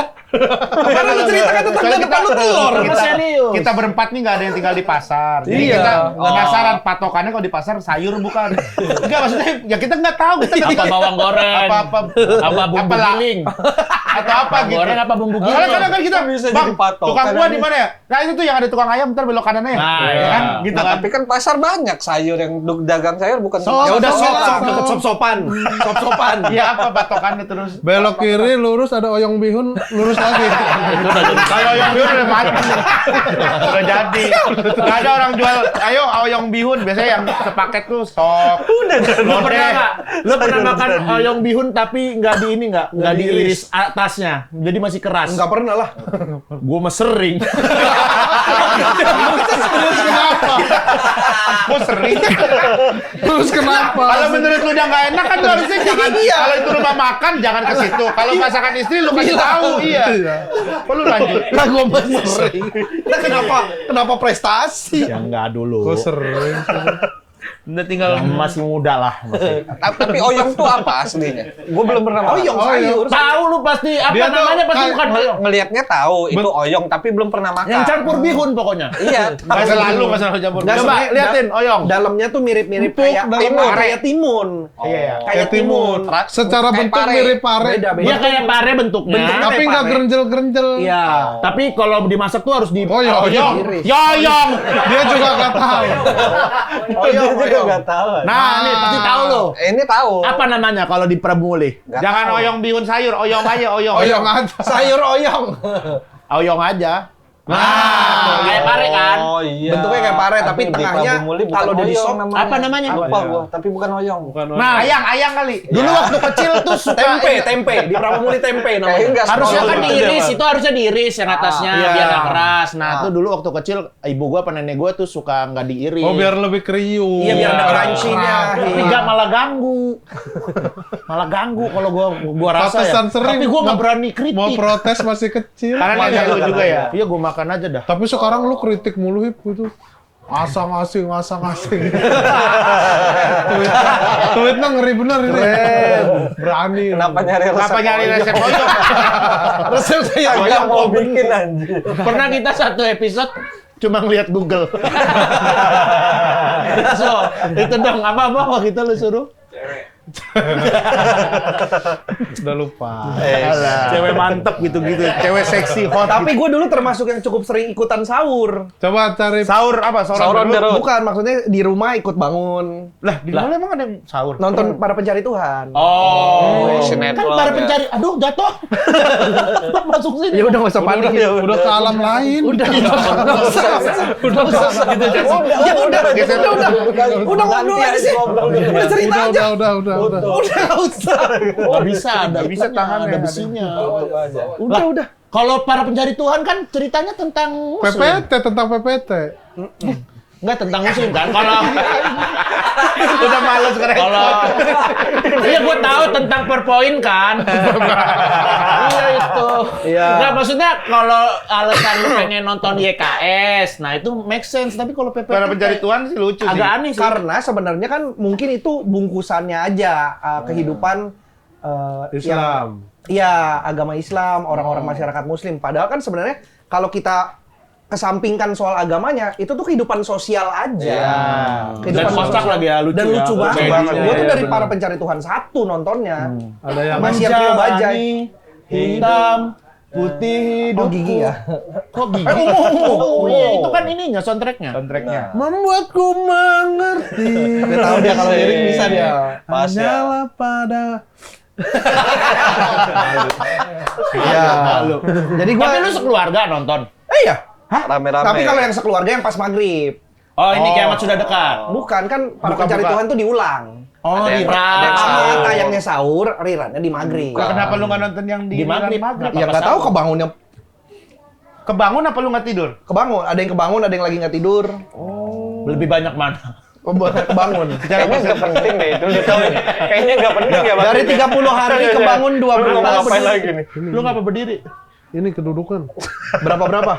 Karena lu ceritakan tetangga depan lu telur. serius. Kita berempat nih nggak ada yang tinggal di pasar. Jadi Iya. kita penasaran patokannya kalau di pasar sayur bukan. Enggak maksudnya ya kita nggak tahu kita nggak apa tinggal bawang goreng, apa bumbu Apalah. giling, atau apa bawang gitu. goreng apa bumbu giling. Soalnya kadang kan kita Bisa bang, jadi patokan tukang buah aja. di mana ya? Nah itu tuh yang ada tukang ayam ntar belok kanannya ya. Nah, Ya iya. kan gitu Nah, kan. tapi kan pasar banyak sayur yang dagang sayur bukan Ya udah Sop, sop, sop. deket sop-sopan. Sop-sopan. Iya apa patokannya terus. Belok kiri, lurus ada oyong bihun, lurus lagi. Kalau oyong bihun udah mati. Udah jadi. Gak ada orang jual, ayo oyong bihun. Biasanya yang sepaket tuh sop. Lu pernah nggak? Lu pernah makan oyong bihun tapi nggak di ini nggak diiris atasnya, jadi masih keras. Enggak pernah lah. Gua mah sering. Kok sering? Terus kenapa? Kalau menurut lu udah nggak enak kan lu harusnya jangan. Kalau itu rumah makan jangan ke situ. Kalau masakan istri lu kasih tahu. Iya. Kok lu lanjut? Lah gua masih sering. Nah, kenapa prestasi? Ya nggak dulu. Kok sering? Udah tinggal Yang masih muda lah. Masih. Tapi oyong tuh apa aslinya? Gue belum pernah makan. Oyong sayur. Tahu lu pasti apa Dia tuh namanya pasti kayak- bukan oyong. Ngelihatnya tahu itu oyong tapi belum pernah makan. Yang campur bihun pokoknya. Iya. nggak selalu campur. Nggak, Coba sebenarnya liatin oyong. Dalamnya tuh mirip-mirip Empuk, kayak dalamnya. kayak timun. Iya ya. Kayak timun. Secara Kayak bentuk pare. mirip pare. Beda. Dia kayak pare bentuknya. Bentuknya Tapi kayak nggak pare. gerenjel-gerenjel. Iya. Tapi kalau dimasak tuh harus di Oyong. Iris. Yoyong. Dia juga nggak tahu. Oyong, oyong. Nggak tahu. Nah, ini pasti tahu lo. Ini tahu. Apa namanya kalau di Prabumulih? Nggak Jangan tahu. oyong bihun sayur, oyong aja, oyong. Oyong aja. Sayur oyong. Oyong aja. Nah, kayak pare kan? Oh iya. Bentuknya kayak pare, tapi Aduh, di tengahnya Prabumuli bukan kalau udah di oyong sop, namanya. apa namanya? Lupa gua, tapi bukan oyong. Nah, Ayang kali. dulu waktu kecil tuh suka tempe. Di Prabumuli tempe Kayaknya namanya. nggak harusnya sekolah kan gitu diiris, deh, itu harusnya diiris yang atasnya iya. biar nggak keras. Nah, tuh dulu waktu kecil ibu gua apa nenek gua tuh suka nggak diiris. Oh biar lebih kriuk. Iya, biar ada crunchy-nya. Tapi nggak malah ganggu. Malah ganggu kalau gua rasa ya. Pantesan sering Tapi gua nggak mau- berani kritik. Mau protes masih kecil. Karena dia jago juga ya. Iya, gua makan aja dah. Tapi sekarang lu kritik mulu Hip gitu. Asing. Tweetnya ngeri bener ini. Berani. Kenapa nyari resep? Kenapa nyari resep oyong? Resep kayak Oyong mau bikin anjir. Pernah kita satu episode cuma ngeliat Google. So, itu dong apa kita lu suruh? Udah lupa. Cewek mantep gitu-gitu, cewek seksi hot. Tapi gue dulu termasuk yang cukup sering ikutan sahur. Coba cari Sahur apa? Sahur on the road. Bukan, maksudnya di rumah ikut bangun. Lah, di mana emang ada yang sahur? Nonton para pencari Tuhan. Oh, kan sinetron para ya. pencari. Aduh, jatuh. Masuk sini. Ya udah nggak usah panik. udah ke alam lain. Udah ngobrol aja sih. Udah cerita aja. Udah. Udah nggak usah. Nggak bisa, ada bisa tangannya, ada ada. besinya. Udah. Kalau para pencari Tuhan kan ceritanya tentang Muslim. PPT tentang PPT. Enggak tentang Muslim kan? Kalau Udah males sekarang. kalau iya gue tahu tentang PowerPoint kan. Iya itu. Iya. Nggak, maksudnya kalau alasan lu pengen nonton YKS, nah itu make sense. Tapi kalau PPT Para pencari Tuhan sih lucu sih. agak aneh sih. Karena sebenarnya kan mungkin itu bungkusannya aja kehidupan Islam. Iya, agama Islam, orang-orang masyarakat Muslim. Padahal kan sebenarnya kalau kita kesampingkan soal agamanya, itu tuh kehidupan sosial aja. Dan kocak lagi ya, lucu Dan ya. lucu banget. Komedinya. Gue tuh Iya, dari bener. para pencari Tuhan 1 nontonnya. Ada yang Mas Yatrio Bajai. Menjalani hitam, putih hidupku. Oh, gigi ya? Kok gigi? Oh, iya, itu kan ininya, soundtracknya. Soundtracknya. membuatku mengerti. Dia tahu dia kalau lirik bisa dia. Pas ya. Hanyalah pada Iya. Jadi gue Tapi lu sekeluarga nonton? iya. Rame-rame. Tapi kalau yang sekeluarga yang pas maghrib. Oh, ini kiamat sudah dekat. Bukan, kan para Bukan, pencari bukan. Tuhan tuh diulang. Oh, Ada yang- Rira. ada yang Sama sahur. tayangnya sahur, rirannya di maghrib. Lah, kenapa lu nggak nonton yang Di maghrib. Ya nggak tahu kebangunnya Kebangun apa lu nggak tidur? kebangun. Ada yang kebangun, ada yang lagi nggak tidur. Lebih banyak mana? Oh, kebangun. Kayaknya nggak penting deh itu. Kayaknya nggak penting ya. Bang. Dari 30 hari kebangun 20 Lu mau ngapain hari. lagi nih? Lu ngapa berdiri? ini kedudukan. Berapa?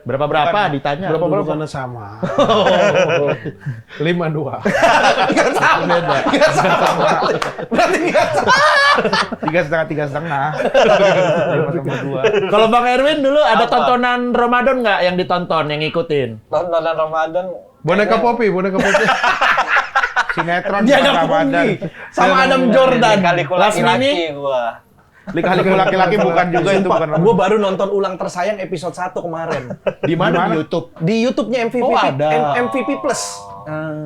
Berapa ditanya. Kedudukannya sama. 5-2. Nggak sama. Berarti nggak sama. 3,5. 5,2. Kalau Bang Erwin dulu ada tontonan Ramadan nggak yang ditonton, yang ngikutin? Tontonan Ramadan. Boneka Poppy. Sinetron Dia bukan ada Ramadan. Punggi sama Adam Jordan. Kali Last laki-laki minute. gua. Lika-liku laki-laki bukan juga itu bukan Ramadan. Gue baru nonton ulang tersayang episode 1 kemarin. Di mana? Di YouTube. Di YouTube-nya MVP, Oh, ada. MVP Plus.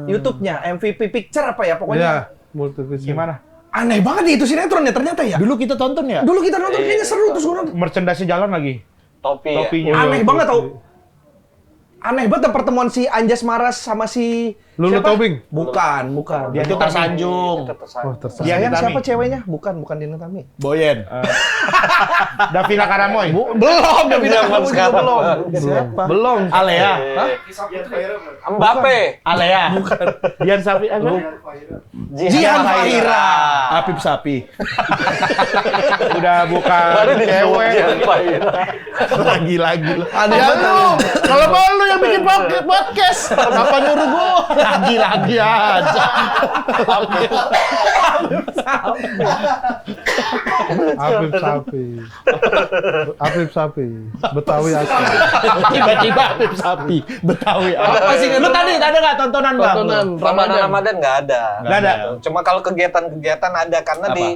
YouTube-nya MVP Picture apa ya Iya, pokoknya. multivision. Gimana? Aneh banget ya itu sinetron ya ternyata ya. Dulu kita tonton ya? Dulu kita nonton kayaknya seru terus gue nonton. Merchandise jalan lagi. Topi. Topinya. Aneh banget tau. Aneh banget pertemuan si Anjas Maras sama si Lulu siapa? Tobing. Bukan. Dia itu tersanjung. Oh, terserah. Dia Yang Tami. siapa ceweknya? Bukan Dian Tami. Boyen. Davina Karamoy. Belum, David Zaman Kamu juga sekarang. belum. Siapa? Belum. Alea. Mbappe. Alea. Dian Sapi. Jihan Fahira. Apip Sapi. Udah bukan Baru disebut cewek. Jihan Fahira. Lagi-lagi. Aneh Ya banget. lu, kalau mau lu yang bikin podcast, kenapa nyuruh gua? Lagi-lagi aja. Afif Sapi. Betawi asli. Tiba-tiba Apip Sapi, Betawi. Apa sih? Lu tadi ada nggak tontonan Bang? Tontonan Ramadan nggak ada. Nggak ada. Cuma kalau kegiatan-kegiatan ada karena di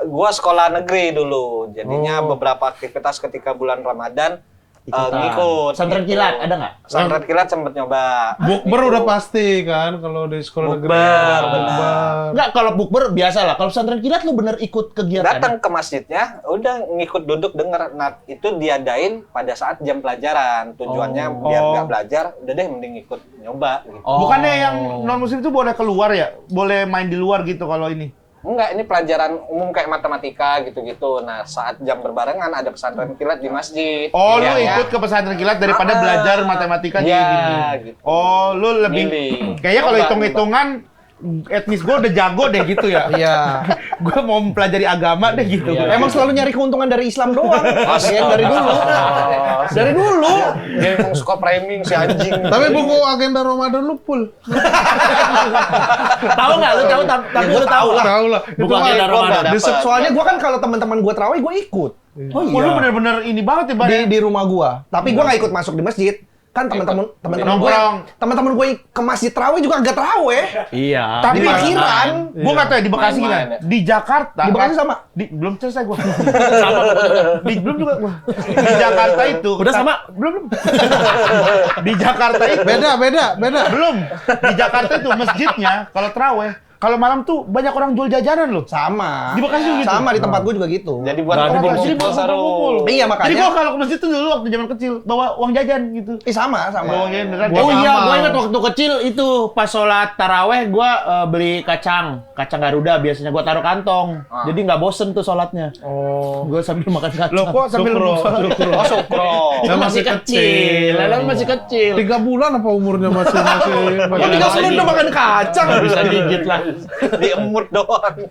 gua sekolah negeri dulu. Jadinya beberapa aktivitas ketika bulan Ramadan ngikut. Santren kilat ada nggak? Pesantren kilat sempet nyoba. Bukber udah pasti kan kalau di sekolah negeri. Bukber, benar. Bukber. Enggak, kalau bukber biasa lah. Kalau pesantren kilat lu bener ikut kegiatan. Datang ke masjidnya, udah ngikut duduk denger. Nah, itu diadain pada saat jam pelajaran. Tujuannya biar nggak belajar, udah deh mending ikut nyoba gitu. Oh. Bukannya yang non muslim itu boleh keluar ya? Boleh main di luar gitu kalau ini. Enggak, ini pelajaran umum kayak matematika gitu-gitu. Nah, saat jam berbarengan ada pesantren kilat di masjid. Oh, lu Pilihannya- ikut ke pesantren kilat daripada belajar matematika di Iya, gini. gitu. Oh, lu lebih Milih. kayaknya kalau Coba, hitung-hitungan etnis gue udah jago deh gitu ya. Iya. Gue mau mempelajari agama deh gitu. Emang selalu nyari keuntungan dari Islam doang. Ya, dari dulu. Dari dulu. Dia emang suka framing si anjing. Tapi buku agenda Ramadan lu full. Tahu nggak? Lu tahu tapi lu tahu lah. Tahu lah. Buku Itu mah- agenda Ramadan. Dapat. Soalnya gua kan kalau teman-teman gua terawih gua ikut Oh Oh, lu bener-bener ini banget ya, Bang. di rumah gua. Tapi gua nggak ikut masuk di masjid. Kan teman-teman nongkrong. gue ke masjid terawih juga agak terawih. Iya. Tapi Di parkiran. Gue nggak tahu ya di Bekasi Main-main gimana. ya. Di Jakarta. Di Bekasi sama. Belum selesai gue. Sama belum juga gue. Di Jakarta itu. Udah sama? Belum. Di Jakarta itu. Beda. Belum. Di Jakarta itu masjidnya kalau terawih. Kalau malam tuh banyak orang jual jajanan loh. Sama. Di Bekasi juga gitu? Sama di tempat gua juga gitu. Jadi buat Nggak ada kumpul di kumpul seru. Iya, makanya. Jadi gue kalau ke masjid tuh dulu waktu zaman kecil bawa uang jajan gitu. Sama. Bawa uang jajan beneran. Oh Gua iya, sama. gue ingat waktu kecil itu pas sholat taraweh gue beli kacang Garuda biasanya gue taruh kantong, jadi nggak bosen tuh sholatnya. Oh. Gue sambil makan kacang. Loh kok sambil sholat? Oh, sukro. Ya, masih kecil, Lelan masih kecil. 3 bulan apa umurnya masih Oh, 3 bulan udah makan kacang. Nggak bisa gigit lah. Diemut doang.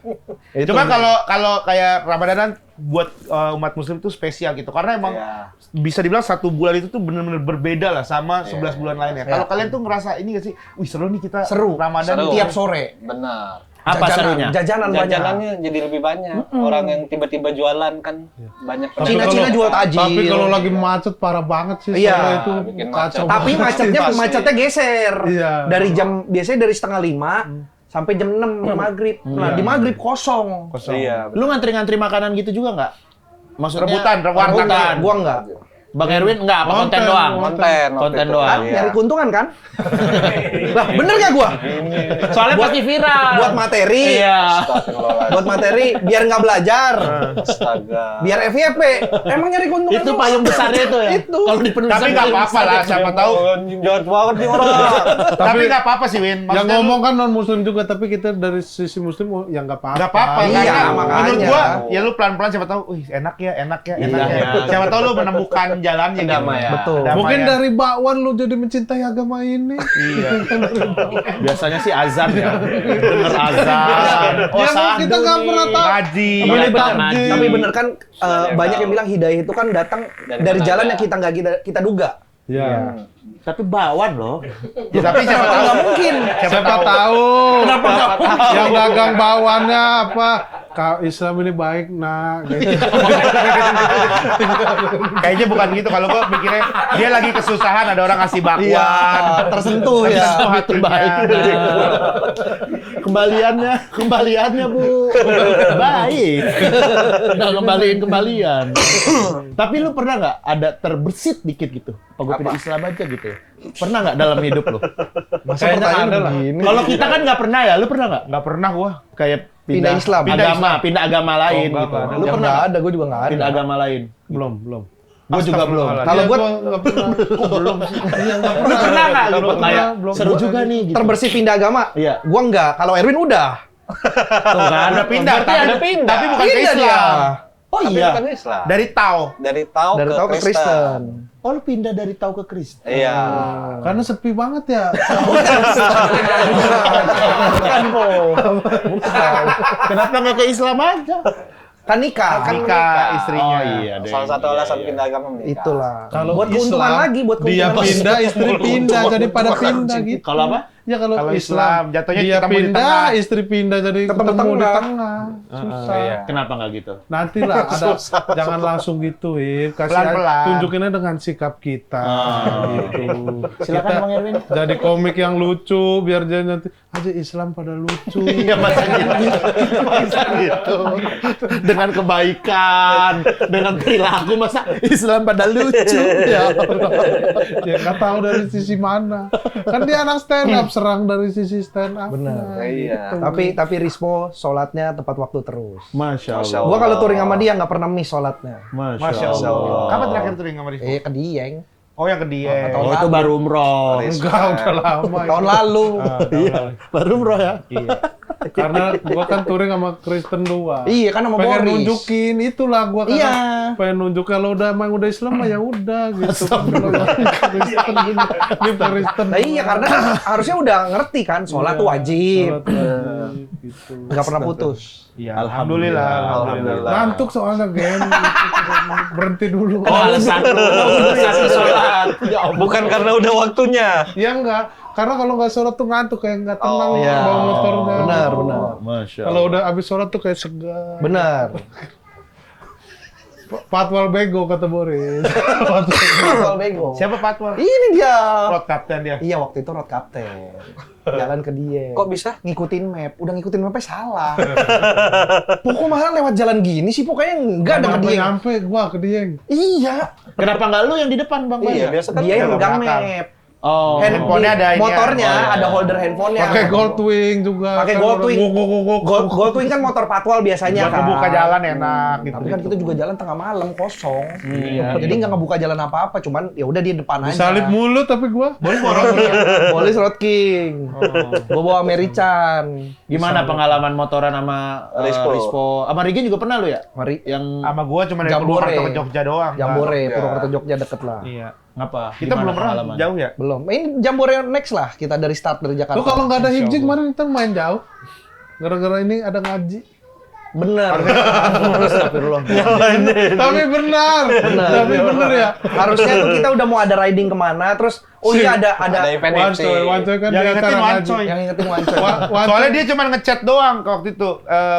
Cuma kalau kayak Ramadanan buat umat muslim itu spesial gitu karena emang Iya. bisa dibilang 1 bulan itu tuh bener-bener berbeda lah sama 11 bulan lainnya. Kalau kalian tuh ngerasa ini gak sih? Wih seru nih kita Seru. Ramadan Seru. Tiap sore. Benar. Apa serunya? Jajanan banyak. Jajanannya jadi lebih banyak. Orang yang tiba-tiba jualan kan banyak. Tapi Cina-Cina kalau- jual tajil. Tapi kalau lagi macet parah banget sih Iya, sore itu bikin kacau. macet. Tapi banget. macetnya geser. Iya. Dari biasanya dari setengah 5 sampai jam 6 maghrib. Nah, di maghrib kosong. Iya. Lu ngantri-ngantri makanan gitu juga nggak? Maksudnya Rebutan, warteg. Gua enggak. Bang Erwin enggak, apa konten Konten, doang? Konten. waktu Konten itu. doang. Kan Iya. nyari keuntungan kan? Lah, bener gak gua? Soalnya pasti viral. Buat materi. Iya. Astagfirullahaladzim. Buat materi biar nggak belajar. Astaga. Biar FYP. Emang nyari keuntungan Itu doang. payung besarnya itu ya. Itu. Kalau dipenuhi Tapi nggak apa-apa lah, siapa tahu. Anjing jahat banget nih orang. Tapi nggak apa-apa sih Win. Yang Maksudnya ngomong kan non muslim juga, tapi kita dari sisi muslim oh, ya nggak apa-apa. nggak apa-apa. Iya, karena makanya. menurut gua ya lu pelan-pelan siapa tahu, wih enak ya. Iya. Siapa tahu lu menemukan jalannya gitu. Pendamaian. Betul. Damai Mungkin ya. dari bakwan lu jadi mencintai agama ini. Iya. Biasanya sih azan ya. Denger azan. Oh, Ya, sahdu kita nggak nih. pernah tahu. Ngaji. Mulai Tapi benar, ngaji. tapi bener kan banyak yang tahu. bilang hidayah itu kan datang Dari dari mana jalan ada. yang kita nggak kita duga. Ya. Tapi bakwan loh. Ya, tapi siapa tahu. Nggak mungkin. Siapa tahu. Yang dagang bawannya apa? Islam ini baik, nak. Gitu. Kayaknya bukan gitu. Kalau gua mikirnya dia lagi kesusahan, ada orang ngasih bakwan. Iya, tersentuh ya. Tersentuh Itu hatinya. baik. Kembaliannya Bu. Baik. Udah kembalian. Tapi lu pernah nggak ada terbersit dikit gitu? Apa gue pindah Islam aja gitu? Pernah nggak dalam hidup lu? Masa pertanyaan ada lah. begini? Kalau kita kan nggak pernah ya, lu pernah nggak? Nggak pernah gua. Kayak Pindah Islam. pindah agama lain Oh, gitu. nggak ada. Lu Lu pernah nggak nggak ada, gue juga nggak ada. pindah agama lain? Belum. Gue juga belum. Kalau Iya, gua nggak pernah. Belum sih. Iya, nggak Lu pernah. pernah nggak gitu? pernah, Kayak belum seru pernah. juga nih gitu. terbersih pindah agama? Iya. Gua nggak. Kalau Erwin udah. Tuh kan. Udah pindah, Berarti tapi, ada pindah. tapi bukan ke Pindah dia. Islam. Oh Tapi iya. bukan Islam. Dari Tao. Dari tahu Dari tahu ke Kristen. Oh lu pindah dari tahu ke Kristen. Iya. Karena sepi banget ya. Kan Po. Kenapa nggak ke Islam aja? Kan nikah. Nikah istrinya. Oh iya. deh. Salah satu Iya, alasan iya. pindah agama menikah. Itulah. Kalau buat keuntungan Islam, lagi, buat dia keuntungan lagi. pindah, istri pindah, jadi pada pindah gitu. Kalau apa? Ya kalau Kalau Islam, jatuhnya dia ketemu di pindah, tengah. istri pindah jadi Ketemu ketemu di tengah. tengah. Susah. Iya. Kenapa nggak gitu? Nanti lah ada, jangan langsung gitu, Kasih Pelan-pelan. tunjukinnya dengan sikap kita. Gitu. Silakan Kita Bang Erwin. jadi komik yang lucu, biar dia nanti aja Islam pada lucu. Iya masa gitu. Masa gitu. Dengan kebaikan, dengan perilaku masa Islam pada lucu. Ya Allah. Ya nggak tahu dari sisi mana. Kan dia anak stand up, serang dari sisi stand up. Benar. Iya. Tapi Rispo sholatnya tepat waktu terus. Masya Masya Allah. Gua kalau touring sama dia nggak pernah miss sholatnya. Masya Allah. Kapan terakhir touring sama Rizky? Ke Dieng. Oh, yang ke dia. Oh itu baru umroh. Enggak, udah lama. Tahun lalu. Iya, baru umroh ya. Iya. Karena gua kan touring sama Kristen 2. Iya kan sama Pengen Boris. nunjukin itulah gua kan. Iya. Pengen nunjuk kalau emang udah Islam mah ya udah gitu. Kalau yang Kristen ini Kristen. Nah iya karena kan harusnya udah ngerti kan sholat tuh wajib. Sholat wajib, gitu. Nggak pernah putus. Iya, Alhamdulillah. Alhamdulillah. Ngantuk soalnya Gen. Berhenti dulu. Oh, alasan sholat. Ya Allah. Bukan karena udah waktunya. Ya enggak, karena kalau nggak sholat tuh ngantuk kayak nggak tenang Oh, iya. bawa motornya. Benar, benar. Masya Kalau udah habis sholat tuh kayak segar. Benar. Patwal bego kata Boris. Soal bego. Siapa Patwal? Ini dia. Road Captain dia. Iya waktu itu road captain. Jalan ke dia. Kok bisa? Ngikutin map. Udah ngikutin mapnya salah. Pokoknya malah lewat jalan gini sih pokoknya enggak ada ke dia. Nyampe gua ke Dieng. Iya. Kenapa nggak lu yang di depan Bang? Iya, Bang? biasa kan Dia yang kalau megang belakang. map. Oh. Handphonenya ada ini ya. motornya Oh, iya. ada holder handphonenya. Pakai Goldwing juga. Pakai Kan Goldwing. orang Goldwing kan motor patwal biasanya Buat kan. ngebuka jalan enak gitu. Tapi kan kita juga jalan tengah malam kosong. Iya. Jadi nggak ngebuka jalan apa-apa, cuman ya udah di depan aja. Disalip mulu tapi gua. Boleh borong ya. Bolis Road King. Gua bawa American. Gimana pengalaman motoran sama Rispo? Sama Rigi juga pernah lu ya? Mari Yang Sama gua cuma dari Jambore. Purwokerto ke Jogja doang. Jambore, Iya. Purwokerto Jogja deket lah. Iya. ngapa? Kita Gimana belum pernah pengalaman? jauh ya? Belum. Ini Jambore next lah kita dari start dari Jakarta. Lu kalau nggak ada hijing kemarin kita main jauh. Gara-gara ini ada ngaji. Bener. Astagfirullah. Tapi benar. Tapi benar ya. Harusnya tuh kita udah mau ada riding kemana, terus oh iya ada Ada event Wancoy, Wancoy kan Yang dia ingetin acara ngaji. Wancoy. yang ingetin Wancoy. Soalnya dia cuma ngechat doang waktu itu,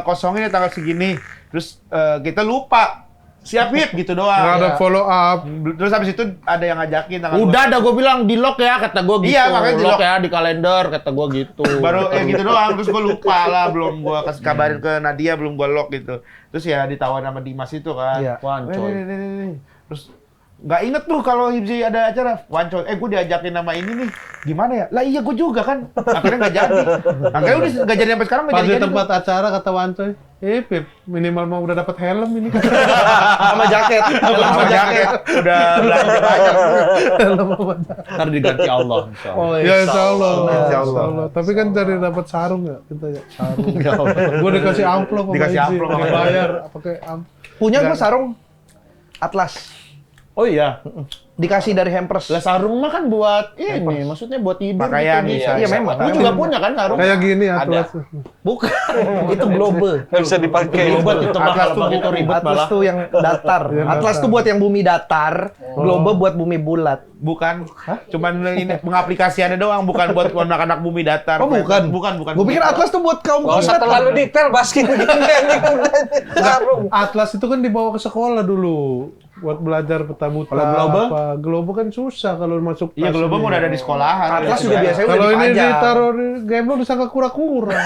kosongin ya tanggal segini. Terus kita lupa. Siap hip gitu doang. Nggak ada follow up. Terus habis itu ada yang ngajakin tanggal Udah ada gue bilang di lock ya, kata gue gitu. Iya, makanya di lock lock. ya di kalender, kata gue gitu. baru ya gitu doang. Terus gue lupa lah, belum gue kasih kabarin ke Nadia, belum gue lock gitu. Terus ya ditawarin sama Dimas itu kan. Iya. Wancoy. Nih. Terus nggak inget tuh kalau Hibzi ada acara Wancoy. Gue diajakin nama ini nih. Gimana ya? Lah iya gue juga kan. Akhirnya nggak jadi. Akhirnya udah nggak jadi sampai sekarang nggak Pas di jadi. tempat acara kata Wancoy, Pip, minimal mau udah dapat helm ini. Sama jaket. Sama jaket. Udah belanja banyak. Ntar diganti Allah. insya Allah. Oh, Ya insya Allah. Insya Allah. Tapi kan cari dapat sarung ya kita ya. Sarung. Ya Allah. Gue dikasih amplop sama Dikasih Izzy. amplop sama Dibayar pakai amplop. Punya gue sarung Atlas. Oh iya. Dikasih dari hampers. Lah sarung mah kan buat ini, maksudnya buat tidur Pakaian, gitu. iya, Iya memang. Lu juga punya kan sarung? Kayak gini Ada. Atlas. Bukan. Itu globe. Nggak bisa dipakai. Ribet itu mah kalau pakai itu ribet Atlas malah. tuh yang datar. Atlas tuh buat yang bumi datar, globe buat bumi bulat. Bukan. Cuman ini pengaplikasiannya doang, bukan buat anak-anak bumi datar. Oh, bukan. Bukan. Gue pikir Atlas tuh buat kaum Gak usah terlalu detail bahas gini sarung. Atlas itu kan dibawa ke sekolah dulu buat belajar peta buta. Kalau globe? apa. Globe kan susah kalau masuk Iya, kelas globe ini. udah ada di sekolahan. Atlas juga biasanya udah Kalau ini dipajang. ditaruh di game lo disangka kura-kura.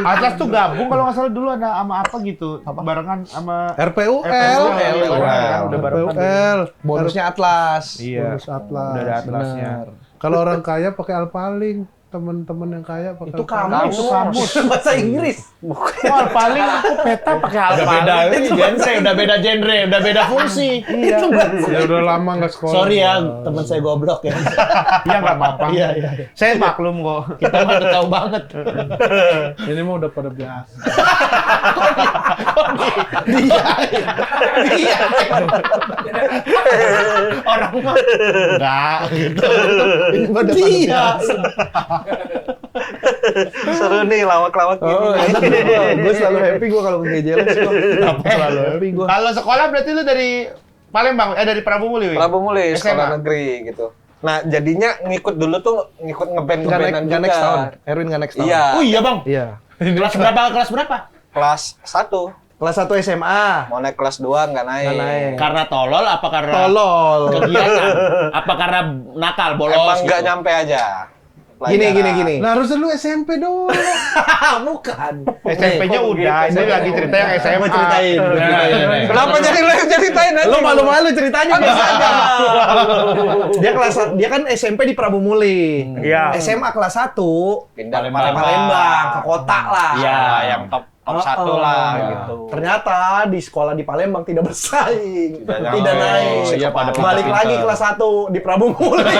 Atlas tuh gabung kalau nggak salah dulu ada sama apa gitu. Barengan sama RPUL. Udah barengan. RPUL. Bonusnya Atlas. Iya. Bonus Atlas. Udah ada atlasnya. Kalau orang kaya pakai Alpaling. Teman-teman yang kaya pakai Itu Alpaling. kamus. Bahasa Inggris. Wah, paling aku peta pakai Udah apa? beda genre, udah beda fungsi. Iya. Ya udah lama nggak sekolah. Sorry ya, teman saya goblok ya. Iya nggak apa-apa. Iya. Saya maklum kok. Kita mah udah tahu banget. Ini mah udah pada biasa. Orang mah enggak gitu. Ini mah udah pada biasa. Seru nih lawak-lawak Oh, gini. gue selalu happy gue kalau ngejelas gue. Selalu happy gue. Kalau sekolah berarti lu dari Palembang, dari Prabu Muli, Wi? Prabu Muli, SMA. sekolah negeri gitu. Nah, jadinya ngikut dulu tuh ngikut ngeband-ngebandan juga. Nggak next tahun. Erwin nggak next tahun. Iya, Oh iya, Bang. Iya. Kelas berapa? kelas 1. Kelas 1 SMA. Mau naik kelas 2 nggak naik. Nggak naik. Karena tolol apa karena Tolol. kegiatan? Apa karena nakal, bolos? Emang nggak gitu? nyampe aja. Gini. Nah harusnya lu SMP dong. Bukan. SMP-nya udah, ini lagi cerita yang SMA. Gua ceritain. Kenapa jadi lo yang ceritain aja? Lo malu-malu ceritanya biasa aja. Dia kan SMP di Prabu Muli. Iya. SMA kelas 1 Pindah ke Palembang ke kota lah. Iya, yang top 1 lah gitu. Ternyata di sekolah di Palembang tidak bersaing. Tidak Tidak naik. naik. Iya, pada Balik pintar-pintar. lagi kelas 1 di Prabu Muli.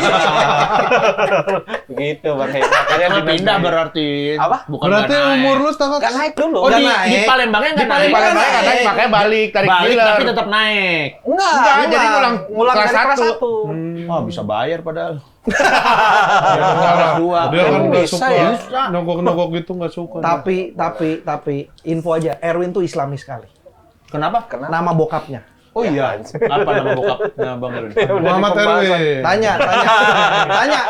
Begitu Bang Hei. Makanya Lu di pindah berarti. Apa? Bukan Berarti nggak naik. umur lu setengah. Nggak naik dulu. Oh, Nggak di naik. Palembangnya nggak naik. Palembang nggak naik, makanya balik, tarik Balik killer. tapi tetap naik. Enggak, jadi ngulang dari kelas kelas 1. 1. Oh, bisa bayar padahal. Kelas dua. Dia kan nggak Bisa suka ya? nogok-nogok gitu nggak suka. Tapi info aja, Erwin tuh Islami sekali. Kenapa? Nama bokapnya. Oh iya. Apa nama bokapnya Bang Erwin? Muhammad Erwin. Tanya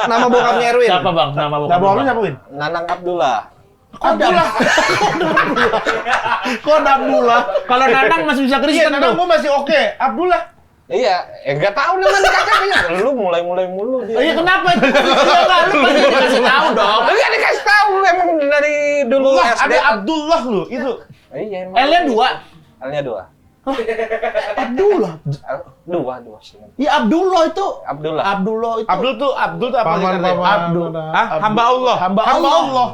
nama bokapnya Erwin. Siapa Bang? Nama Nah, bokapnya? bokapnya siapa, Win? Nanang Abdullah. Abdullah. Kok Abdullah? Kalau Nanang masih bisa Iya, Kristen Nanang tuh. gua masih oke. Abdullah. Iya, enggak tahu namanya kakaknya. Lu mulai mulu Oh iya dia. kenapa itu? Iya enggak, lu pasti dikasih tahu dong. Lu kan dikasih tahu emang dari dulu Wah, SD. ada Abdullah lu, itu. Iya, emang. L-nya 2. L-nya 2. Abdullah. Dua sih. Iya Abdullah itu. Abdullah. Abdullah itu. Abdul tuh apa? Paman. Abdul. Hah? Hamba Allah. Hamba Allah.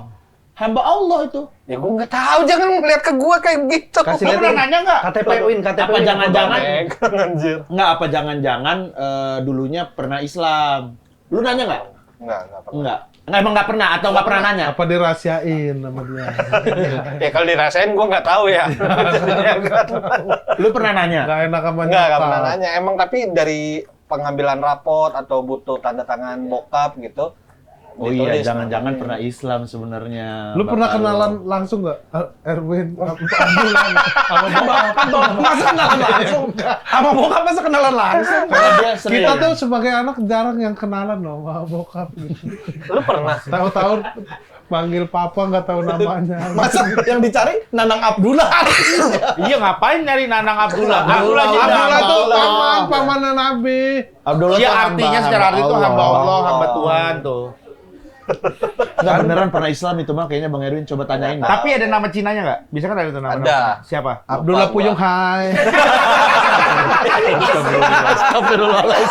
Hamba Allah itu. Ya gua nggak tahu, jangan ngeliat ke gua kayak gitu. Kasih Lu lihat pernah nanya nggak? KTP Win, KTP Apa Win. jangan-jangan? Anjir. Enggak, apa jangan-jangan dulunya pernah Islam? Lu nanya nggak? Enggak pernah. Enggak. Emang nggak pernah atau nggak pernah nanya? Apa dirahasiain sama dia? Ya kalau dirasain gua nggak tahu ya. Lu pernah nanya? Gak enak sama Nggak nyokap. pernah nanya. Emang tapi dari pengambilan raport atau butuh tanda tangan bokap gitu. Oh ditulis iya, jangan-jangan pernah Islam sebenarnya. Lu pernah Bapak kenalan lu. langsung nggak? Erwin, Abdullah, sama bokap? Masa kenalan langsung? Sama bokap masa kenalan langsung? Karena dia sering. Kita tuh sebagai anak jarang yang kenalan loh sama bokap gitu. Lu pernah? Tahu-tahu panggil papa nggak tahu namanya. Masa yang dicari Nanang Abdullah? Iya, ngapain nyari Nanang Abdullah? Abdullah jadi Abdullah hamba tuh Allah. pamannya Nabi. Abdullah Iya, tuh artinya secara arti itu hamba Allah, hamba Tuhan tuh. Enggak beneran pernah Islam itu mah kayaknya Bang Erwin coba tanyain. Tapi ada nama Cinanya nggak? Bisa kan ada tuh nama? Ada. Siapa? Abdullah Lupa Puyung gua. Hai. Astagfirullahaladzim.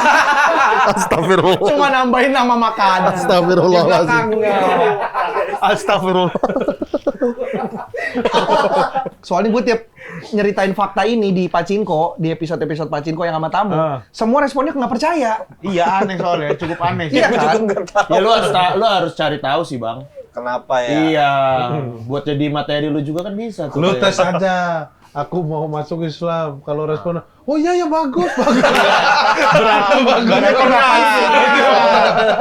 Astagfirullah. Cuma nambahin nama makanan. Astagfirullahaladzim. Belakangnya. Astagfirullah. Soalnya gue tiap nyeritain fakta ini di Pacinko, di episode-episode Pacinko yang sama tamu, semua responnya nggak percaya. Iya, aneh soalnya, cukup aneh sih. Iya kan? Ya lu harus cari tahu sih, Bang. Kenapa ya? Iya, buat jadi materi lu juga kan bisa tuh. Lu kayak. tes aja. Aku mau masuk Islam. Kalau responnya, oh iya ya bagus, bagus. Berarti Banyak konfirmasi.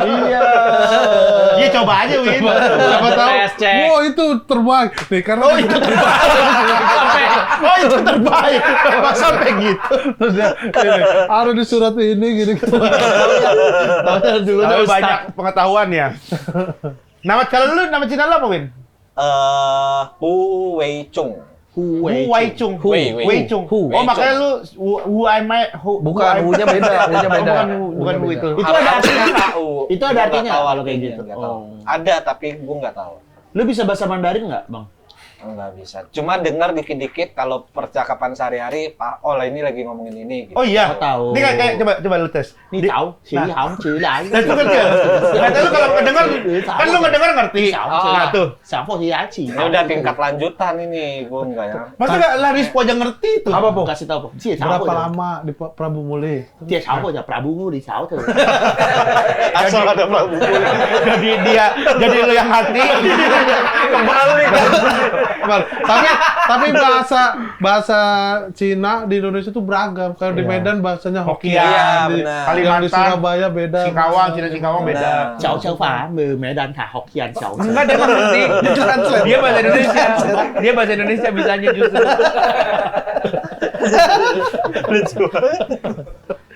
Iya. Iya coba aja Win. Siapa tahu? Tes, cek. Wow itu terbaik. Nih karena Oh itu terbaik. Masa sampai gitu. terus dia, ini, ada di surat ini gini. Dulu Tahu banyak pengetahuan ya. Kalau lu nama Cina lu apa Win? Hu Wei Chung. Hu Wei Chung. Wei Chung. Oh makanya lu Hu I Mai Bukan, U-nya beda, U-nya beda. Bukan Hu itu. Itu ada artinya nggak? tahu. Itu ada Gua artinya nggak tahu kalau kayak artinya, gitu? nggak tahu. Oh. Ada tapi gue nggak tahu. Lu bisa bahasa Mandarin nggak, Bang? Nggak bisa. Cuma dengar dikit-dikit kalau percakapan sehari-hari, Pak, oh lah ini lagi ngomongin ini. Gitu. Oh iya. Oh, tahu. Ini kayak coba lu tes. Nih tahu, sini hong chữ lại. Nah, itu kan dia. Kata lu kalau ngedengar, kan lu ngedengar ngerti. Nah, tuh. Sampo ya ci. Ini udah tingkat lanjutan ini, gue enggak ya. Masa nggak laris po aja ngerti itu? Apa po? Kasih tahu po. Cie Berapa lama di Prabu Muli? Cie sampo aja Prabu di sao tuh. Asal ada Prabu. Jadi dia, jadi lu yang ngerti. Kembali kan. Tapi bahasa Cina di Indonesia tuh beragam. Kalau di Medan bahasanya Hokkien, Iya, di, benar. yang di Kalimantan, Surabaya beda. Singkawang, Cina Singkawang beda. Cháu cháu phá mờ mẹ đàn thả học kian cháu. Enggak, dia mah ngerti. Dia bahasa Indonesia. Dia bahasa Indonesia bisanya justru.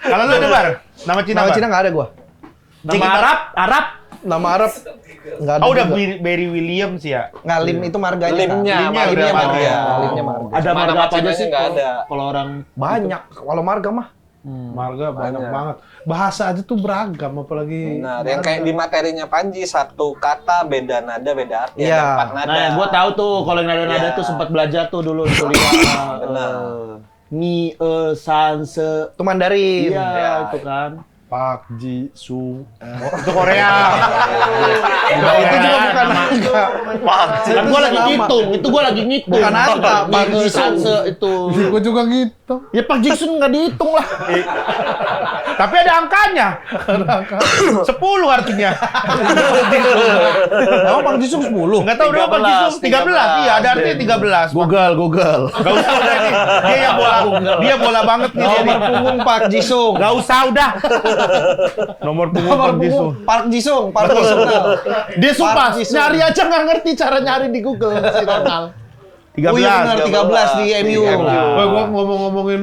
Kalau lu Debar, nama Cina Nama apa? Cina nggak ada gua. Nama Arab. Nama Arab nggak ada. Oh udah juga. Barry Williams ya. Nggak, Lim itu marganya. Limnya, Kan? marga. Limnya marga. Iya. Limnya marga. Ada Mana marga apa aja Cinanya sih? nggak ada. Kalau orang Banyak. Kalau marga mah. Marga banyak Banyak. banget. Bahasa aja tuh beragam, apalagi. Benar, yang kayak di materinya Panji, satu kata beda nada, beda arti, Iya. ada 4 nada. Nah, gua tahu tuh kalau yang nada-nada Iya. tuh sempat belajar tuh dulu kuliah. Benar. Ni san se. Itu Mandarin. Iya, Ya. itu kan. Pak Ji Su. Itu Korea. Itu juga bukan angka. Kan gua lagi ngitung, itu gua lagi ngitung. Bukan angka, Pak Ni san se itu. Gue juga gitu. Ya Pak Jackson nggak dihitung lah. Tapi ada angkanya. 10 artinya. Emang Bang Jisung 10? Enggak tahu berapa Jisung 13. Iya, ada artinya 13. Google. Enggak usah udah nih. Dia bola banget nih dia nih. Nomor punggung Pak Jisung. Enggak usah udah. Nomor punggung Nomor Bang Jisung. punggung Park Jisung. Park Jisung. Dia sumpah Park Ji-sung. nyari aja nggak ngerti cara nyari di Google si Ronald. 13. Oh iya benar 13 di MU. Wah, gua ngomong-ngomongin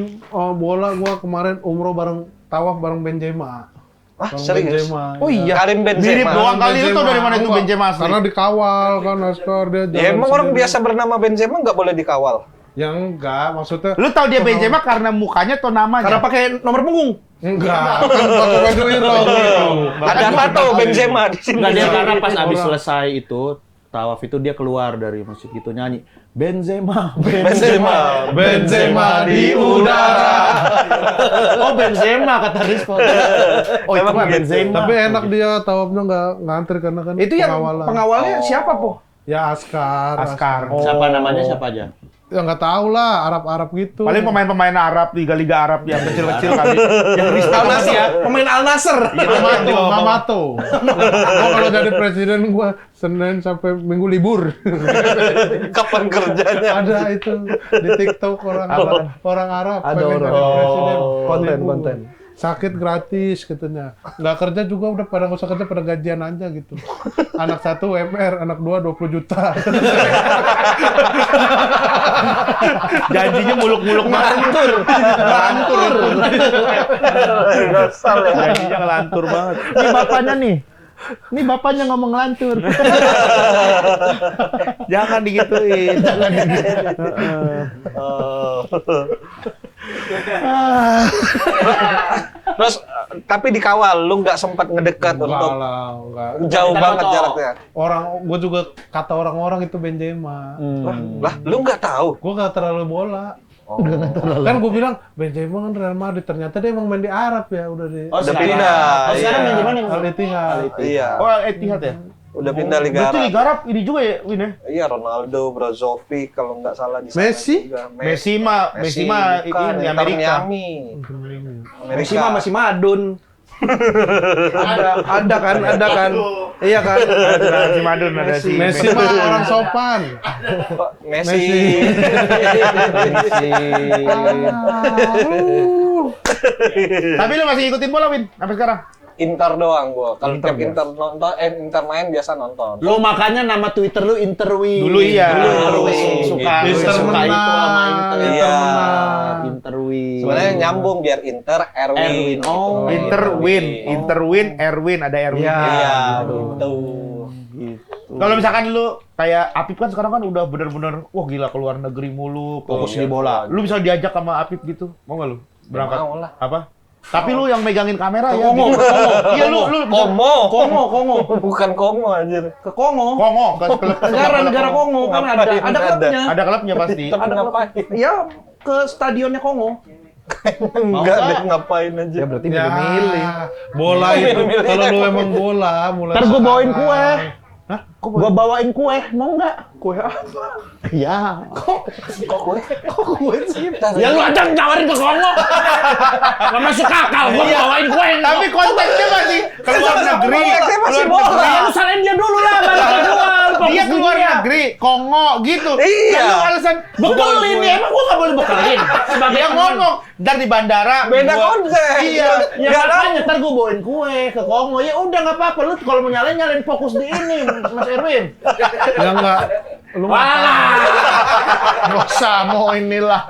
bola, gua kemarin umroh bareng tawaf bareng Benzema. Ah, Bareng serius? Benzema. Oh iya. Karim Mirip Benzema. doang kali itu Benzema. dari mana itu Enggak, Benzema asli. Karena dikawal kan Oscar dia. Ya jalan emang orang sendiri. biasa bernama Benzema nggak boleh dikawal. Ya enggak, maksudnya Lu tahu dia Benzema karena mukanya atau namanya? Karena pakai nomor punggung. enggak, kan pakai baju irong gitu. Ada tato Benzema di sini. Enggak, dia karena pas habis selesai itu tawaf itu dia keluar dari masjid gitu nyanyi Benzema. Benzema di udara. Oh Benzema kata Rizko. Oh itu Emang mah gitu. Benzema. Tapi enak dia tawafnya enggak ngantri karena kan Itu yang pengawalan. pengawalnya siapa, Po? Ya Askar. Siapa namanya siapa aja? Ya nggak tahu lah, Arab gitu. Paling pemain-pemain Arab, liga-liga Arab yang kecil-kecil kali. Yang di Al Nasr ya, pemain Al Nasr. Mamato. Gua kalau jadi presiden gua Senin sampai Minggu libur. Kapan kerjanya? Ada itu di TikTok orang Arab Ada pengen orang. jadi presiden. Konten. Sakit gratis katanya. Nggak kerja juga udah pada nggak usah kerja, pada gajian aja gitu. Anak 1 UMR, anak 2 20 juta. Janjinya muluk-muluk ngelantur. Gasal ya. Janjinya ngelantur banget. Ini bapaknya nih. Ini bapaknya ngomong ngelantur. Jangan digituin. Terus tapi dikawal, lu nggak sempat ngedekat Enggak untuk lah, enggak. jauh Kita banget foto. jaraknya. Gue juga kata orang-orang itu Benzema. Lah, lu nggak tahu? Gue gak terlalu bola. Kan gue bilang Benzema kan Real Madrid, ternyata dia emang main di Arab ya, udah di Udah pindah. Oh sekarang Iya. main di mana? Al Ittihad. Iya. Oh, Al-Ittihad ya? Udah pindah Liga Berarti Arab. Liga Arab ini juga ya, Win ya? Iya, Ronaldo, Brozovic kalau nggak salah di sana Messi? juga. Messi mah bukan, ini di Inter Amerika. Miami. Messi mah masih madun. Ada kan? Iya kan? Ada si Madun, ada si Messi mah orang sopan. Messi. Tapi lu masih ikutin bola, Win, sampai sekarang? Inter doang gua. Kalau tiap Inter nonton, Inter main biasa nonton. Lo makanya nama Twitter lu Interwin. Dulu iya. Dulu Interwin. suka Inter suka menang. itu sama Inter. Iya. Interwin. Sebenarnya nyambung biar Inter Erwin. Erwin. Oh, Interwin, Interwin, Erwin, ada Erwin. Iya. Iya, gitu. Kalau misalkan lu kayak Apip kan sekarang kan udah bener-bener wah gila keluar negeri mulu, fokus di bola. Lu bisa diajak sama Apip gitu. Mau nggak lu? Berangkat. Mau lah. Apa? Tapi lu yang megangin kamera ya. Kongo, gitu. Kongo. Iya lu Kongo. Bukan Kongo anjir. Ke Kongo. Kongo ke klub Negara Kongo kan ada klubnya. Ada klubnya pasti. Tapi ngapain? Ya ke stadionnya Kongo. Enggak ada ngapain aja. Ya berarti Ya, milih. bola itu. Milih-milih. Kalau lu emang bola, mulai Ntar gue bawain sekarang. kue. Hah? Gue bawain kue, mau nggak? Kue apa? Iya. Kok kue sih? Ya lu aja nawarin ke Kongo. Gak masuk akal, gue bawain kue. Tapi konteksnya masih keluar negeri. Konteksnya masih Keluar bola. Ya lu salahin dia dulu lah, baru ke gua. Dia keluar negeri, Kongo gitu. Iya. Lalu alasan Bekelin ya, emang gue gak boleh bekelin. Sebagai dia ngomong dan di bandara Beda gua- konsep. Iya. Ya makanya ntar gue bawain kue ke Kongo. Ya udah nggak apa-apa. Lu kalau mau nyalain fokus di ini, Mas Erwin. Ya enggak. Lu Walah. Nggak usah mau inilah.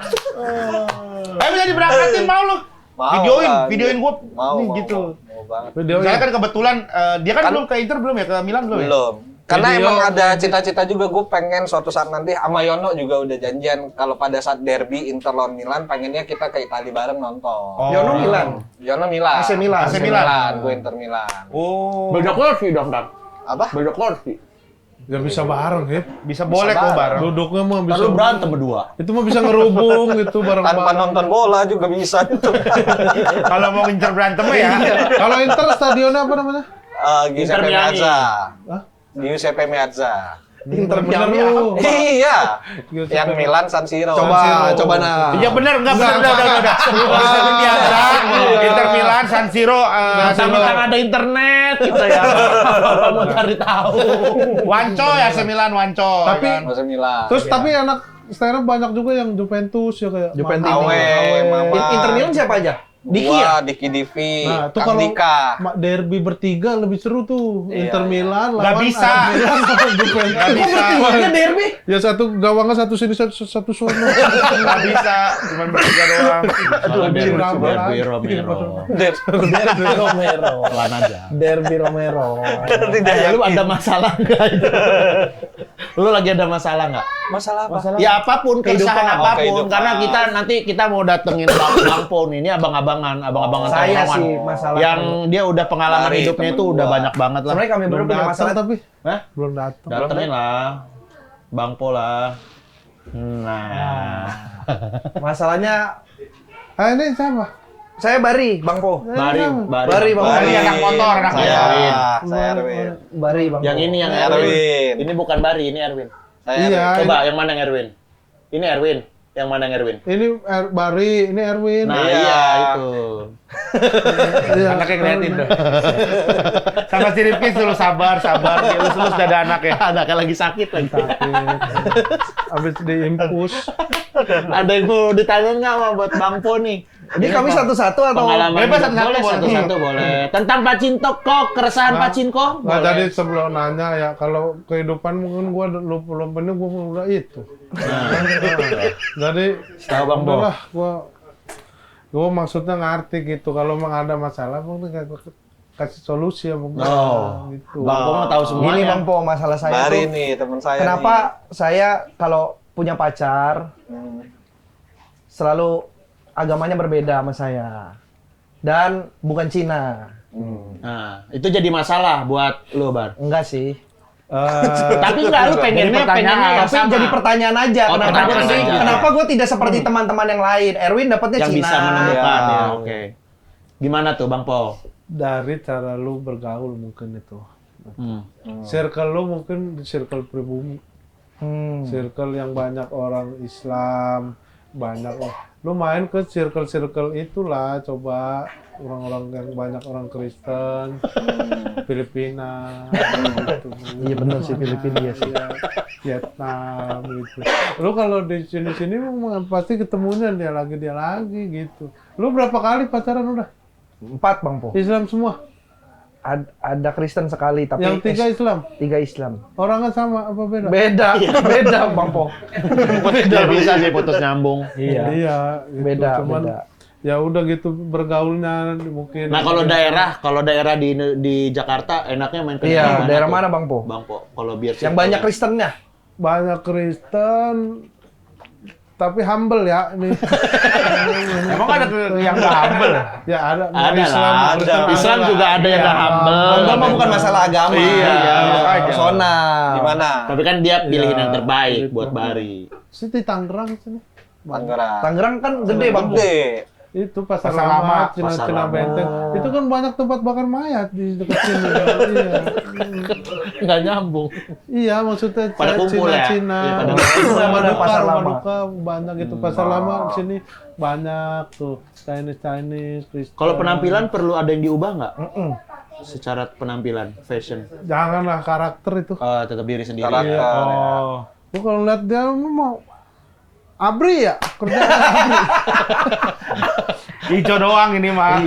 Bisa diberangkatin mau lu. Mau Videoin lah, gua mau, nih mau, gitu. Mau banget. video Misalnya kan kebetulan dia kan Kan- belum ke Inter belum ya, ke Milan belum ya? Belum. Karena Video- emang ada cita-cita juga gue pengen suatu saat nanti sama Yono juga udah janjian kalau pada saat derby Inter lawan Milan pengennya kita ke Italia bareng nonton. Oh. Yono Milan. Yono Milan. AC Milan. AC Milan. Gue Inter Milan. Oh. Beda kursi dong, Dak. Apa? Beda kursi. ya bisa bareng ya. Bisa boleh kok bareng. Duduknya mah bisa. Ntar lu berantem berdua. Itu mah bisa ngerubung gitu bareng-bareng. Tanpa nonton bola juga bisa itu. Kalau mau ngincer berantem ya. Kalau Inter stadionnya apa namanya? Giuseppe Miami. Meazza. Hah? Giuseppe Meazza. Inter Bener Miami lu. Iya. Giuseppe Yang Milan San Siro. Coba nah. Iya benar, enggak benar, udah. Giuseppe Meazza, Inter Milan, San Siro, Mentang-mentang ada internet kita ya. Apa mau cari tahu. Wanco ya, AC Milan, Wanco. Tapi- ya kan? AC Milan. Terus tapi anak sekarang banyak juga yang Juventus ya kayak Juventus. Awe, Mama. Inter Milan siapa aja? Diki Gua, ya? Diki Divi, Nah, itu Kang kalau Dika. derby bertiga lebih seru tuh. Iya, Inter iya. Milan Nggak lawan bisa. AC Milan sama Juventus. Nggak bisa. Bertiga derby. Ya satu gawangnya satu sini satu sono. Nggak bisa, cuma bertiga doang. Kalau Derby Derby Romero. Romero. Der- Derby Romero. Pelan aja. Derby Romero. Tidak Lu yakin. ada masalah nggak itu? Lu lagi ada masalah nggak? Masalah apa? Ya apapun, keresahan Kehidupan. apapun. Kehidupan. Karena kita mau datengin Bang Po nih. Ini abang-abangan Saya tongkrongan. sih masalah. Yang dia udah pengalaman Dari hidupnya temen itu udah gua. banyak banget lah. Sebenarnya kami Belum berdua punya datang masalah. tapi Hah? belum datang. Datengin lah. Bang Po lah. Nah. Masalahnya Ini siapa? saya Bari, Bang Po. Bari, Bari, Bang. Bari, anak motor, anak Saya, Erwin. saya Erwin. Bari, Bang. Yang Po. ini yang Erwin. Erwin. Ini bukan Bari, ini Erwin. Saya Iya. Erwin. Coba yang mana yang Erwin? Ini Erwin. Yang mana yang Erwin? Ini Bari, ini Erwin. Nah, Iya. iya itu. Iya. Anaknya ngeliatin tuh. Sama si Rifki suruh sabar. Lu sudah ada anak ya. Anaknya lagi sakit lagi. Habis diimpus. Ada yang mau ditanyain nggak sama buat Bang Po nih? Ini kami satu-satu atau Pengalaman Bebas hidup. satu-satu Boleh, boleh. satu-satu boleh. Tentang Pacinto kok, keresahan Nah, Pacinko? Nah, Boleh. jadi sebelum nanya ya, kalau kehidupan mungkin gua belum penuh, gua udah itu. Jadi, Tahu Bang Po. udahlah, gua maksudnya ngerti gitu. Kalau memang ada masalah, mungkin gua kasih solusi ya mungkin. Oh. Gitu. Bang Po mah tahu semuanya. Gini Bang Po, masalah saya Bari tuh. nih, teman saya. Kenapa saya kalau punya pacar selalu agamanya berbeda sama saya. Dan bukan Cina. Nah, itu jadi masalah buat lo, Bar. Enggak sih. Tapi enggak, lu pengennya yang Tapi sama. jadi pertanyaan aja. Oh, Kenapa pertanyaan gua- aja. kenapa gue tidak seperti teman-teman yang lain? Erwin dapatnya yang Cina. bisa menemukan Iya. ya. Oke. Gimana tuh, Bang Po? Dari cara lu bergaul mungkin itu. Hmm. Circle lu mungkin di circle pribumi. Hmm. Circle yang banyak orang Islam, banyak lu main ke circle-circle itulah, coba orang-orang yang banyak orang Kristen, Filipina, gitu. Iya benar sih, Filipina ya sih. Ya, Vietnam gitu. Lu kalau di sini mah pasti ketemunya dia lagi gitu. Lu berapa kali pacaran udah? 4 Bang Po. Islam semua? Ada Kristen sekali tapi Yang 3 Islam? 3 Islam. Orangnya sama apa beda? Beda Bang Po. Nggak bisa sih putus nyambung. Iya, gitu. Beda, Cuman, beda. ya udah gitu bergaulnya mungkin. Nah kalau daerah di Jakarta enaknya main ke Iya, daerah tuh? mana Bang Po? Bang Po, kalau biar Yang banyak Kristennya. Banyak Kristen, tapi humble ya ini. Emang ada yang nggak humble? Ya ada. Ada Islam, lah, Kristen Islam ada juga lah. ada yang Iya. nggak humble. Humble mah bukan masalah agama. Iya, makanya. Personal. Di mana? Tapi kan dia pilihin Iya, yang terbaik gitu. buat Bari. Sini Tangerang sini. Tangerang. Tangerang kan gede Bang Po. Gede. Itu Pasar Pasar Lama, Lama, Pasar Cina Lama. Benteng. Itu kan banyak tempat bakar mayat di dekat sini. Iya. Nggak nyambung. Iya, maksudnya Pada kumpul ya? Cina. Iya, pada Rumah Ada duka, Pasar rumah Lama. duka banyak gitu. Pasar Lama di sini banyak tuh. Chinese, Kristen. Kalau penampilan perlu ada yang diubah nggak? Mm-mm. Secara penampilan, fashion. Janganlah karakter itu. Tetap diri sendiri. Karakter. ya. Oh. Lu kalau lihat dia lu mau abri ya kerjaan abri. Hijau doang ini mah.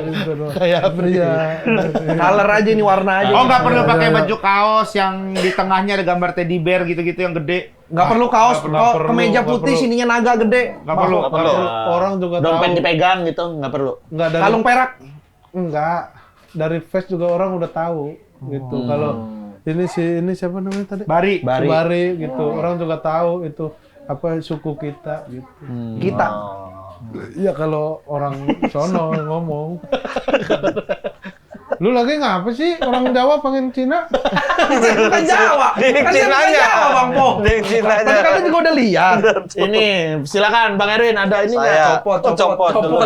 Itu doang. Kayak abri. Iya. Color aja ini, warna aja. Oh, nggak perlu Iya, pakai iya. baju kaos yang di tengahnya ada gambar teddy bear gitu-gitu yang gede. Nggak perlu kaos, Nggak kok perlu, kemeja nggak putih perlu. sininya naga gede. Nggak perlu. Nggak perlu. Orang juga Dompet tahu. dipegang gitu, nggak perlu. Enggak dari Kalung perak. enggak. Dari face juga orang udah tahu gitu. Kalau ini siapa namanya tadi? Bari. Bari. Bari gitu. Orang juga tahu itu apa suku kita gitu. Kita. Iya kalau orang sono ngomong. Lu lagi ngapa sih? Orang Jawa pengen Cina? Bukan Jawa. Di Kan saya bukan Cinanya. Jawa Bang Po. Di Cinanya. Tadi kalian juga udah lihat. Ini, silakan Bang Erwin, ada ini nggak? Saya Copot dulu.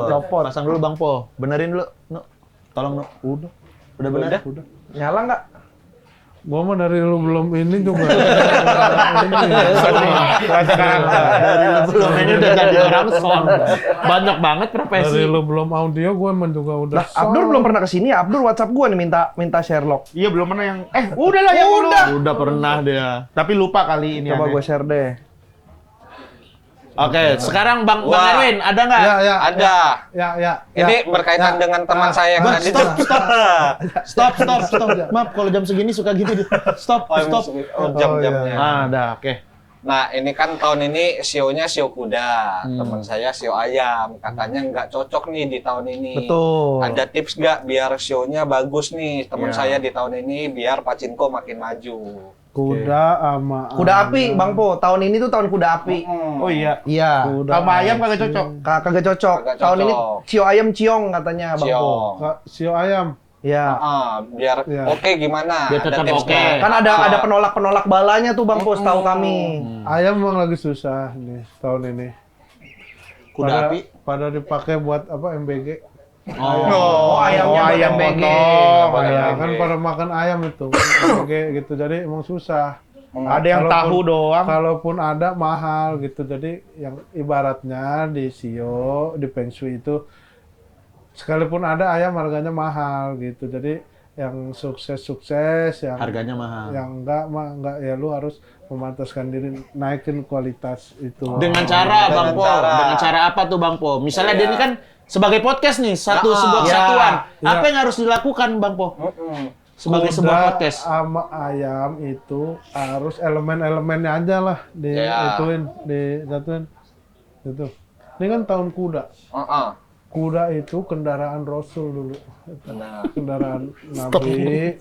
Copot. Pasang dulu Bang Po. Benerin dulu. No. Tolong, No. Udah bener? Udah. Nyala nggak? Gua mah dari lu belum ini juga. Bahasa karakter. Dari lu belum ini udah jadi orang son. Banyak banget profesi. Dari lu belum audio, gua emang juga udah. Lah, Abdur belum pernah kesini. Abdur WhatsApp gua nih minta Sherlock. Iya, belum pernah yang udah lah yang Udah. Udah pernah dia. Tapi lupa kali ini Coba aneh. gue share deh. Oke, sekarang Bang Wah. Erwin, ada nggak? Ya. Ada. Ya. Ini berkaitan dengan teman saya yang tadi tuh. Stop. Maaf, kalau jam segini suka gitu. Stop. Oh, jam-jamnya. Ada, oke. Nah, ini kan tahun ini sionya sio kuda. Teman saya sio ayam. Katanya nggak cocok nih di tahun ini. Betul. Ada tips nggak biar sionya bagus nih teman saya di tahun ini biar Pachinko makin maju? Kuda sama Kuda api, Bang Po. Tahun ini tuh tahun kuda api. Oh iya. Iya. Kuda Sama ayam kagak cocok. Kagak cocok. Kagak Tahun ini cocok. cio ayam ciong katanya, Bang Po. Cio. Sio ayam. Iya. Biar Iya. oke gimana? Biar Ada tetap tips oke. nggak? Kan ada penolak-penolak balanya tuh, Bang Po, setahu kami. Ayam memang lagi susah nih tahun ini. Kuda api. Pada dipakai buat apa MBG. Oh, ayamnya buat ayam MBG. potong. Ya, MBG. kan pada makan ayam itu MBG gitu. Jadi emang susah. Ada yang Kalaupun- tahu doang. Kalaupun ada mahal gitu. Jadi yang ibaratnya di Sio, di Feng Shui itu sekalipun ada ayam harganya mahal gitu. Jadi yang sukses-sukses, yang Harganya mahal. yang enggak ya lu harus memantaskan diri naikin kualitas itu. Dengan cara Bang Dengan Po. cara. Dengan cara apa tuh Bang Po? Misalnya dia ini kan sebagai podcast nih, sebuah Iya. kesatuan. Iya. Apa yang harus dilakukan Bang Po? Sebagai Kuda sebuah podcast. sama ayam itu harus elemen-elemennya aja lah Iya. disatuin gitu. Ini kan tahun kuda. Kuda itu kendaraan Rasul dulu. Nah, Kendaraan Nabi.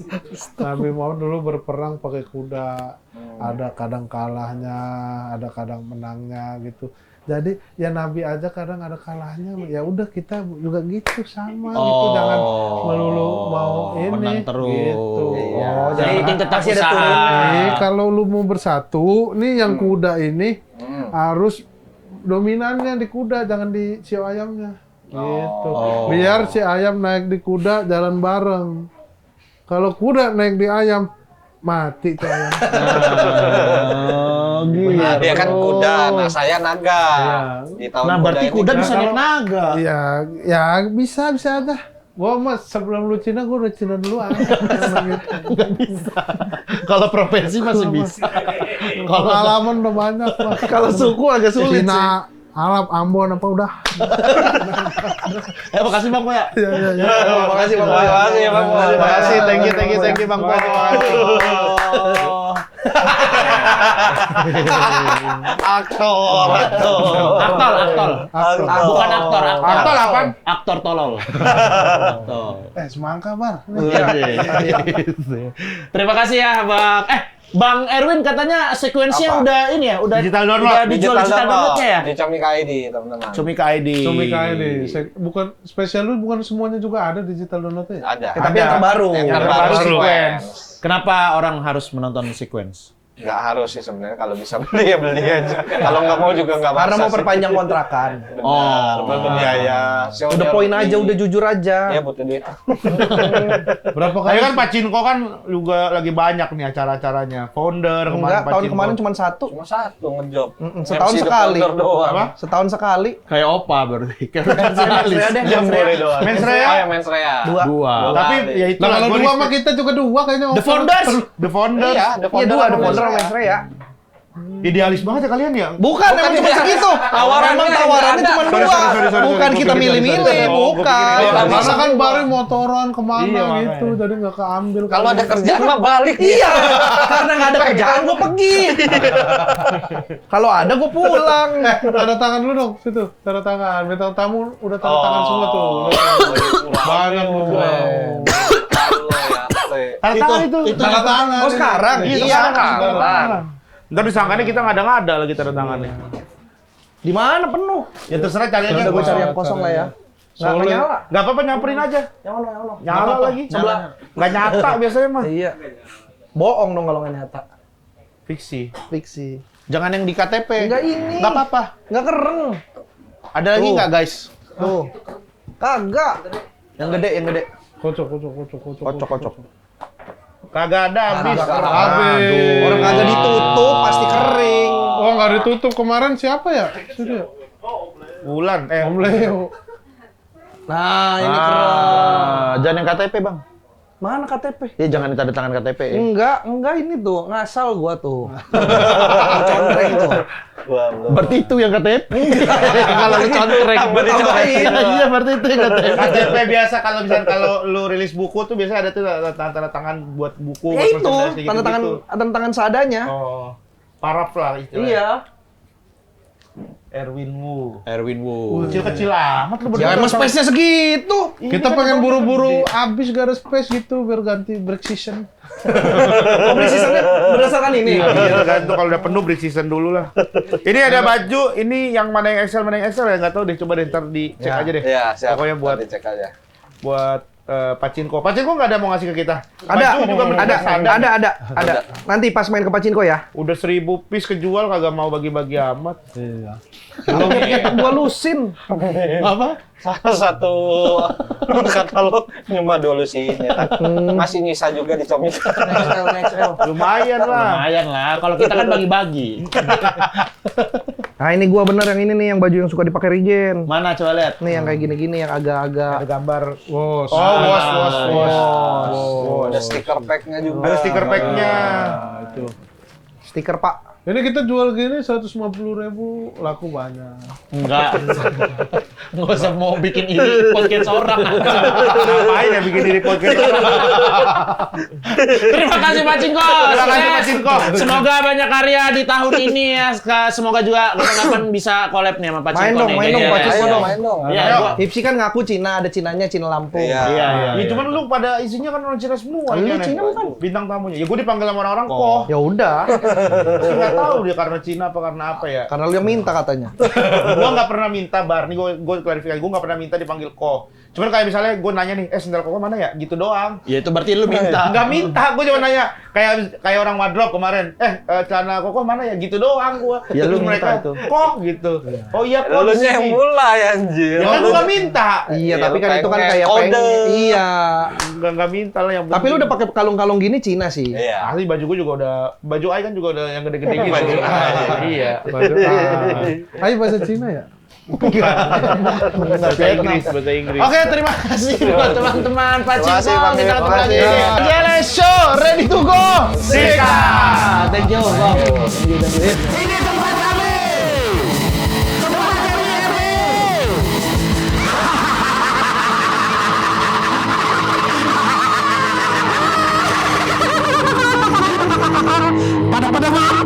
Nabi Muhammad dulu berperang pakai kuda. Ada kadang kalahnya, ada kadang menangnya gitu. Jadi ya Nabi aja kadang ada kalahnya. Ya udah kita juga gitu sama gitu. Jangan melulu mau ini menang terus. gitu. Iya. Oh, Yang penting tetap Masih ada usaha. turunnya. Nih, kalau lu mau bersatu, nih yang kuda ini harus dominannya di kuda, jangan di si ayamnya. Gitu. Biar si ayam naik di kuda jalan bareng. Kalau kuda naik di ayam, mati tuh ayam. Oh, gitu. Nah, dia kan kuda, nah saya naga. Iya. Di tahun Nah, berarti ini kuda kan- bisa naik naga. Iya, ya bisa aja. Gua mas sebelum lu Cina, gua udah Cina duluan. Nggak bisa. Kalau profesi masih bisa. Kalau Pengalaman udah banyak mas. Kalau suku agak sulit sih. Cina, Arab, Ambon apa udah? makasih Bang Po ya. Iya iya iya. Makasih Bang. Makasih ya Bang. Terima kasih, thank you Bang Po. Aktor. Bukan aktor. Aktor apaan? Aktor tolol. Aktor. Semangka bar. Terima kasih ya Bang. Bang Erwin katanya sekuensinya Apa? udah ini ya, udah Digital download. udah dijual digital downloadnya ya. Di Comika ID, teman-teman. Comika ID. Comika ini, bukan spesial lu bukan semuanya juga ada digital downloadnya. Ada. Tapi yang terbaru. Yang Yang terbaru terbaru sequence. Kenapa orang harus menonton sequence? Nggak harus sih sebenarnya, kalau bisa beli ya beli aja. Kalau nggak mau juga nggak maksa. Karena mau sih. perpanjang kontrakan. Benar, butuh biaya. Udah poin aja, udah jujur aja. Ya butuh duit. Berapa Tapi kali? kan Pacinko kan juga lagi banyak nih acara-acaranya. Founder Enggak, tahun Pacinko. kemarin cuma satu. Cuma satu ngejob. Setahun MC The sekali. Founder doang. Apa? Setahun sekali. Kayak Opa berarti. Kayak Mensrea deh, Yang Mensrea. boleh doang. Mens Rea? Oh, yang Mens Rea. Dua. Tapi ya itu Nah, kalau dua mah kita juga dua kayaknya. The Founders. The Founder. Iya, The Iya Founder dua, ada sama founder Mens sama Rea. Mensrea ya. Idealis banget ya kalian ya. Bukan, emang cuma idealis. segitu. Tawarannya Emang tawarannya nggak cuma ada. dua. Sorry. Bukan Gua kita pikir milih-milih, sorry. Oh, gua bukan. pikir idealis. Karena kan baru motoran kemana Iya, makanya. gitu, jadi nggak keambil. Kalau ada kerjaan mah balik dia. Iya, karena nggak ada kerjaan gue pergi. Kalau ada gue pulang. Tanda tangan dulu dong, situ. Tanda tangan. Bintang tamu udah tanda tangan semua tuh. Banyak tuh. Tanda tangan itu. Tanda tangan. Oh sekarang? Iya, sekarang. Ntar disangkanya kita nggak ada lagi tanda tangannya. Di mana penuh? Ya terserah cari aja. Udah gue cari yang kosong lah ya. Nggak Soalnya- nyala. Nggak apa-apa nyamperin aja. Yang mana? Yang mana? Nyala lagi. Sebelah. Nggak nyata biasanya mah. Iya. Bohong dong kalau nggak nyata. Fiksi. Fiksi. Jangan yang di KTP. Enggak ini. Nggak apa-apa. Nggak keren. Ada lagi Tuh. nggak guys? Tuh. Kagak. Yang gede, yang gede. Kocok. Kocok. Kagak ada habis. Habis. Orang kagak ditutup pasti kering. Oh, nggak ditutup kemarin siapa ya? Itu dia. Bulan. Om Leo. Nah, ini keren. Jangan yang KTP bang. Mana KTP? Ya jangan ditanda tangan KTP. Ya. Enggak ini tuh, ngasal gua tuh. Contreng tuh. Gua belum. Berarti itu yang KTP. Kalau lu contreng. Tambahin. Iya, berarti itu yang KTP. KTP biasa kalau misalnya kalau lu rilis buku tuh biasanya ada tuh tanda tangan buat buku. Ya buat itu, merchandise, gitu-gitu. tanda tangan seadanya. Oh, paraf lah istilahnya. Iya. Erwin Wu. Oh. Kecil-kecil amat lu Ya emang space-nya segitu. Kita pengen buru-buru habis gak ada space gitu biar ganti break season. Seasonnya berdasarkan ini. Iya kan tuh kalau udah penuh break season dulu lah. Ini ada baju, ini yang mana yang XL ya nggak tahu deh, coba deh ntar dicek aja deh. Iya, siap. Pokoknya buat Nanti cek aja. Pacinko. Pacinko nggak ada mau ngasih ke kita. Ada, Baju juga ada. Nanti pas main ke Pacinko ya. Udah 1000 piece kejual kagak mau bagi-bagi amat. Iya. Gua lusin. Apa? Salah satu katalog cuma dulu sih nyetak. Masih nyisa juga di Comika. XL. Lumayan lah. Lumayan lah. Kalau kita kan bagi-bagi. Nah ini gua bener yang ini nih, yang baju yang suka dipakai Regen. Mana coba lihat? Nih yang kayak gini-gini yang agak-agak. Ada gambar. Wos. Oh, bos. Ada stiker pack-nya juga. Ada stiker pack-nya. Itu. Stiker Pak. Ini kita jual gini 150.000 laku banyak. Enggak. Nggak usah mau bikin ini podcast orang. Ngapain ya bikin diri podcast orang? Terima kasih Pak Cinko. Terima kasih, Sukses. Pak Cinko. Semoga banyak karya di tahun ini ya. Semoga juga kapan-kapan bisa collab nih sama Pak Main Cinko dong, nih. main dong, Iya, Pak Cinko iya. dong. Main dong. Iya, gua- Hipsi kan ngaku Cina, ada Cinanya, Cina Lampung. Iya. Iya. Ya cuman lu pada isinya kan orang Cina semua. Lu ini aneh. Cina bukan? Bintang tamunya. Ya gue dipanggil sama orang-orang koh. Ya udah, Nggak tahu dia karena Cina apa karena apa ya. karena lu yang minta katanya. Gua nggak pernah minta bar nih, gue klarifikasi, gue nggak pernah minta dipanggil koh. Cuman kayak misalnya gue nanya nih, sendal koko mana ya? Gitu doang. Ya itu berarti lu minta. Nggak minta, gue cuma nanya, kayak orang wardrobe kemarin. Celana koko mana ya? Gitu doang gua. Ya, lu Terus minta mereka, itu. kok gitu. Oh iya kok. Lu di yang sini. mulai anjir. Ya kan gua nggak minta. Iya, Iya, tapi lu kan itu kan pengen kayak kode. Iya. Nggak minta lah yang Tapi lu udah pakai kalung-kalung gini Cina sih. Iya. Asli baju gua juga udah, baju Ai kan juga udah yang gede-gede gitu. Baju Ai. Iya. Baju Ayo bahasa Cina ya? Bahasa Inggris, bahasa Inggris. Oke, terima kasih buat teman-teman Pak Terima kasih, Cingkong Bang di Dio. datang Terima lagi. kasih. JLS Show, ready to go. Sikat. Thank you, Bang. Ini tempat kami. Tempat kami Pada mau